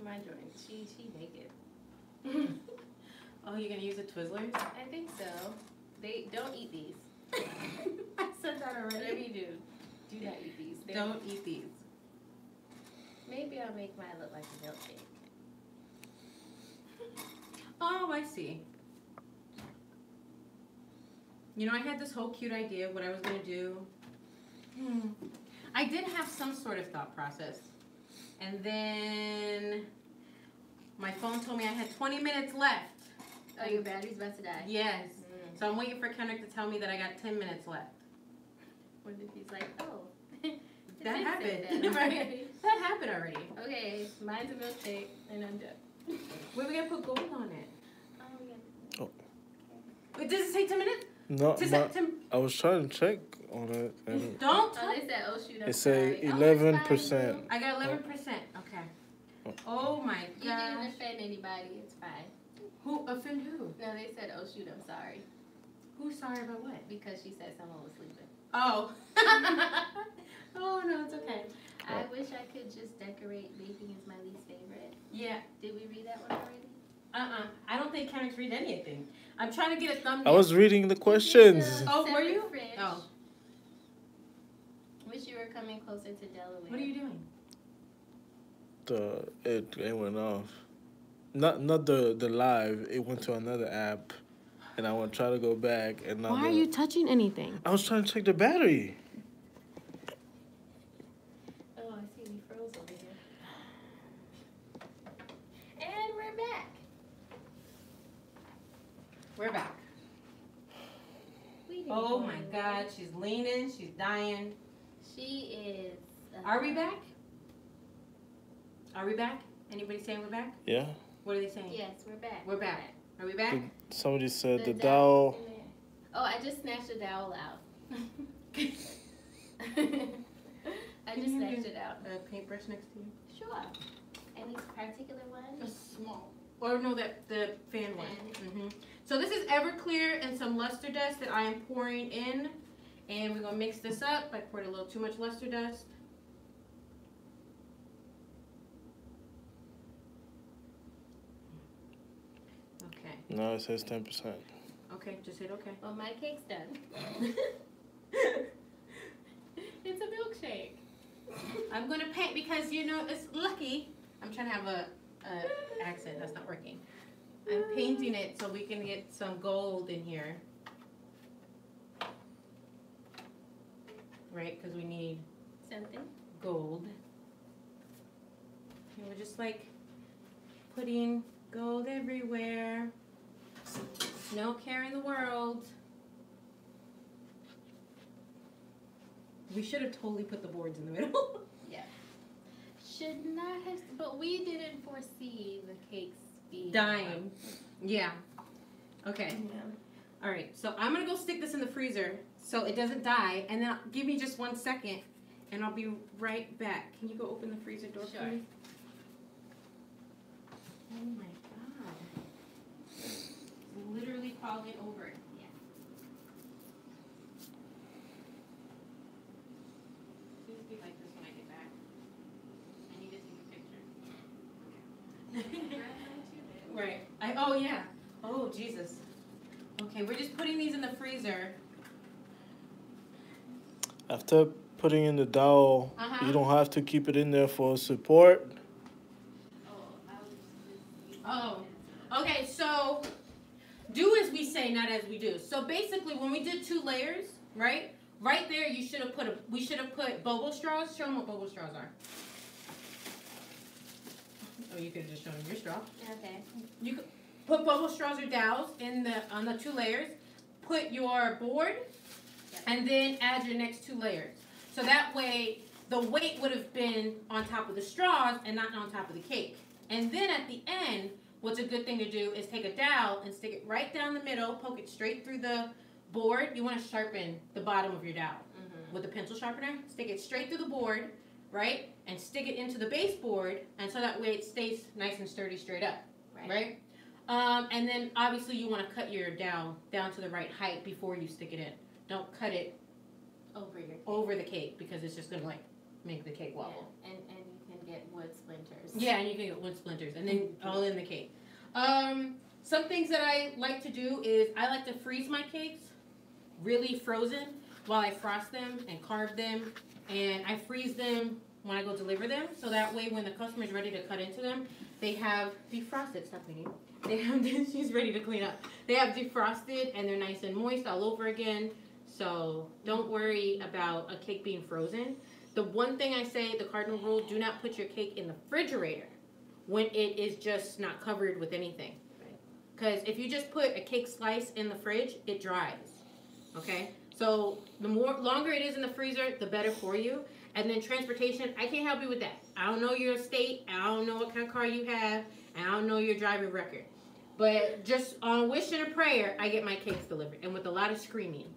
my joint. She naked. Oh, you're gonna use the Twizzlers? I think so. They don't eat these. I said that Whatever already. you do, do not eat these. Don't eat these. Maybe I'll make mine look like a milkshake. Oh, I see. You know, I had this whole cute idea of what I was going to do. I did have some sort of thought process. And then my phone told me I had 20 minutes left. Oh, your battery's about to die. Yes. So I'm waiting for Kendrick to tell me that I got 10 minutes left. What if he's like, oh. That Fix happened. it then. Right? That happened already. Okay, mine's a milkshake, and I'm done. Where we going to put gold on it? Oh, yeah. Oh. Wait, does it say 10 minutes? No, I was trying to check on it, and Don't. Oh, they said, oh, shoot, I'm it said sorry. 11%. I got 11%. Okay. Oh my You didn't gosh. offend anybody. It's fine. Who offend who? No, they said, oh, shoot, I'm sorry. Who's sorry about what? Because she said someone was sleeping. Oh. Oh no, it's okay. I wish I could just decorate. Baking is my least favorite. Yeah. Did we read that one already? I don't think Kendrick's read anything. I'm trying to get a thumbnail. I was reading the questions. Oh, were you? Fridge. Oh. Wish you were coming closer to Delaware. What are you doing? It went off. Not the live. It went to another app, and I want to try to go back. And Why are you touching anything? I was trying to check the battery. Oh, I see we froze over here. And we're back. We're back. We didn't Oh go my anywhere. God, she's leaning, she's dying. She is. Are we back? Are we back? Anybody saying we're back? Yeah. What are they saying? Yes, we're back. We're back. Are we back? Somebody said the dowel. dowel. Oh, I just snatched the dowel out. I just snatched it out. A paintbrush next to you? Sure. Any particular one? A small. Or no, the fan one. Mm-hmm. So this is Everclear and some luster dust that I am pouring in. And we're going to mix this up. I poured a little too much luster dust. Okay. No, it says 10%. Okay, just hit okay. Well, my cake's done. It's a milkshake. I'm going to paint because, you know, it's lucky. I'm trying to have a accent. That's not working. I'm painting it so we can get some gold in here. Right, because we need Something. gold. And we're just like putting gold everywhere. No care in the world. We should have totally put the boards in the middle. Yeah. Should not have, but we didn't foresee the cakes being Dying. Yeah. Okay. Yeah. All right. So I'm gonna go stick this in the freezer so it doesn't die, and then give me just 1 second, and I'll be right back. Can you go open the freezer door for Sure. me? Oh my God! It's literally falling over. Yeah. Please be like this when I get back. I need to take a picture. Right. Oh yeah. Oh Jesus. Okay, we're just putting these in the freezer. After putting in the dowel, Uh-huh. you don't have to keep it in there for support. Oh. Okay, so do as we say, not as we do. So basically, when we did 2 layers, right? Right there, we should have put bobo straws. Show them what bobo straws are. Oh, you could have just shown them your straw. Okay. You could put bobo straws or dowels on the 2 layers. Put your board, and then add your next 2 layers. So that way, the weight would have been on top of the straws and not on top of the cake. And then at the end, what's a good thing to do is take a dowel and stick it right down the middle, poke it straight through the board. You want to sharpen the bottom of your dowel with a pencil sharpener. Stick it straight through the board, right? And stick it into the baseboard, and so that way it stays nice and sturdy straight up, right? And then obviously you want to cut your dowel down to the right height before you stick it in. Don't cut it over the cake because it's just going to like make the cake wobble. Yeah. And you can get wood splinters. Yeah, and you can get wood splinters, and then all in the cake. Some things that I like to do is I like to freeze my cakes really frozen while I frost them and carve them, and I freeze them when I go deliver them, so that way when the customer's ready to cut into them, they have defrosted. Stop cleaning. They have she's ready to clean up. They have defrosted and they're nice and moist all over again. So don't worry about a cake being frozen. The one thing I say, the cardinal rule, do not put your cake in the refrigerator when it is just not covered with anything. Because if you just put a cake slice in the fridge, it dries. Okay? So the longer it is in the freezer, the better for you. And then transportation, I can't help you with that. I don't know your state. I don't know what kind of car you have. And I don't know your driving record. But just on a wish and a prayer, I get my cakes delivered. And with a lot of screaming.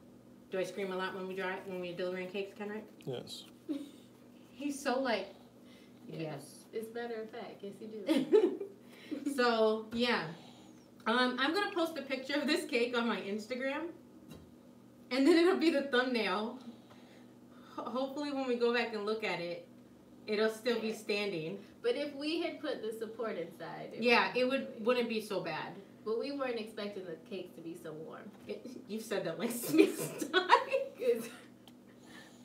Do I scream a lot when we're delivering cakes, Kenrick? Yes. He's so like, yes. It's matter of fact. Yes, you do. So, yeah. I'm going to post a picture of this cake on my Instagram. And then it'll be the thumbnail. Hopefully when we go back and look at it, it'll still be standing. But if we had put the support inside. It wouldn't be so bad. But we weren't expecting the cake to be so warm. You've said that like 6 times.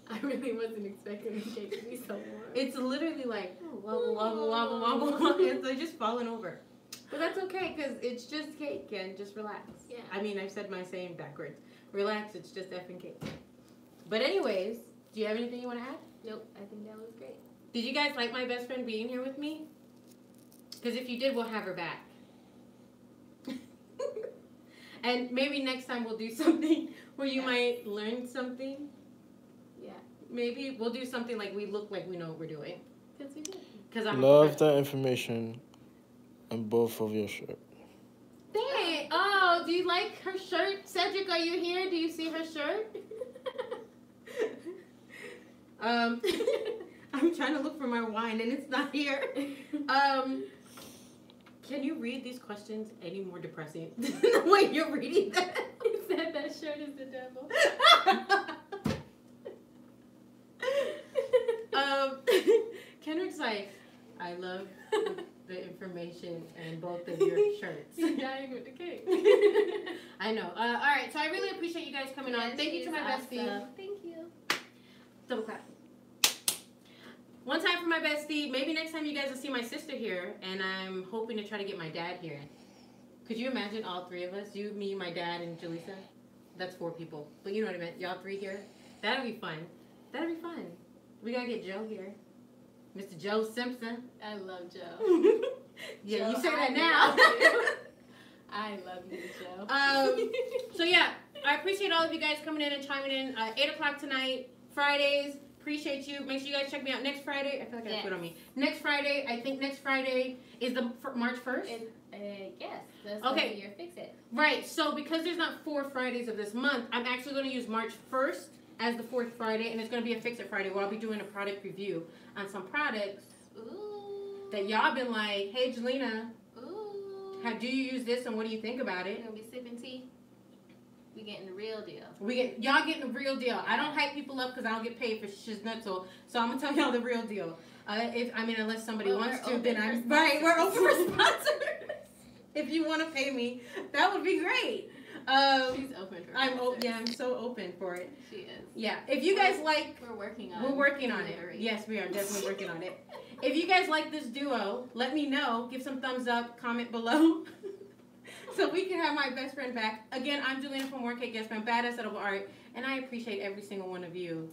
I really wasn't expecting the cake to be so warm. It's literally like wobble, wobble, wobble, wobble, wobble. And they're just falling over. But that's okay because it's just cake and just relax. Yeah. I mean, I've said my saying backwards. Relax, it's just effing cake. But anyways, do you have anything you want to add? Nope, I think that was great. Did you guys like my best friend being here with me? Because if you did, we'll have her back. And maybe next time we'll do something where you might learn something. Yeah. Maybe we'll do something like we look like we know what we're doing. Because we did. Because I'm Love that information on both of your shirts. Dang! do you like her shirt? Cedric, are you here? Do you see her shirt? I'm trying to look for my wine and it's not here. Can you read these questions any more depressing than the way you're reading them? He said that shirt is the devil. Kendrick's like, I love the information in both of your shirts. He's dying with the cake. I know. All right, so I really appreciate you guys coming on. Thank you to my bestie. Awesome. Thank you. Double clap. One time for my bestie. Maybe next time you guys will see my sister here, and I'm hoping to try to get my dad here. Could you imagine all three of us? You, me, my dad, and Jaleesa? That's 4 people. But you know what I meant. Y'all 3 here. That'll be fun. That'll be fun. We gotta get Joe here. Mr. Joe Simpson. I love Joe. Yeah, Joe, you say that I now. love you. I love you, Joe. So yeah, I appreciate all of you guys coming in and chiming in. 8 o'clock tonight, Fridays. Appreciate you. Make sure you guys check me out next Friday. I feel like I have put on me. Next Friday, I think next Friday is the March 1st. Yes. That's Okay. your Fix It. Right. So because there's not 4 Fridays of this month, I'm actually going to use March 1st as the 4th Friday, and it's going to be a Fix It Friday where I'll be doing a product review on some products that y'all been like, hey, Jelena, do you use this and what do you think about it? We're going to be sipping tea. We getting the real deal. Y'all getting the real deal. I don't hype people up because I don't get paid for shiznutzel, so I'm going to tell y'all the real deal. Unless somebody wants to, then I'm... Right, we're open for sponsors. If you want to pay me, that would be great. She's open for I'm so open for it. She is. Yeah. If you guys like... We're working on it. Yes, we are definitely working on it. If you guys like this duo, let me know. Give some thumbs up, comment below. So we can have my best friend back. Again, I'm Jelena from More Cake Yes Ma'am, Badass Edible Art, and I appreciate every single one of you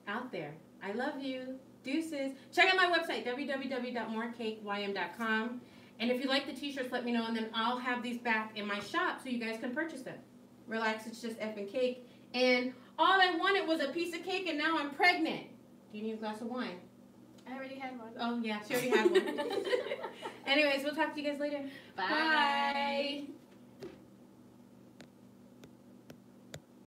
out there. I love you. Deuces. Check out my website, www.morecakeym.com. And if you like the t-shirts, let me know, and then I'll have these back in my shop so you guys can purchase them. Relax, it's just effing cake. And all I wanted was a piece of cake, and now I'm pregnant. Do you need a glass of wine? I already had one. Oh, yeah, she already had one. Anyways, we'll talk to you guys later. Bye.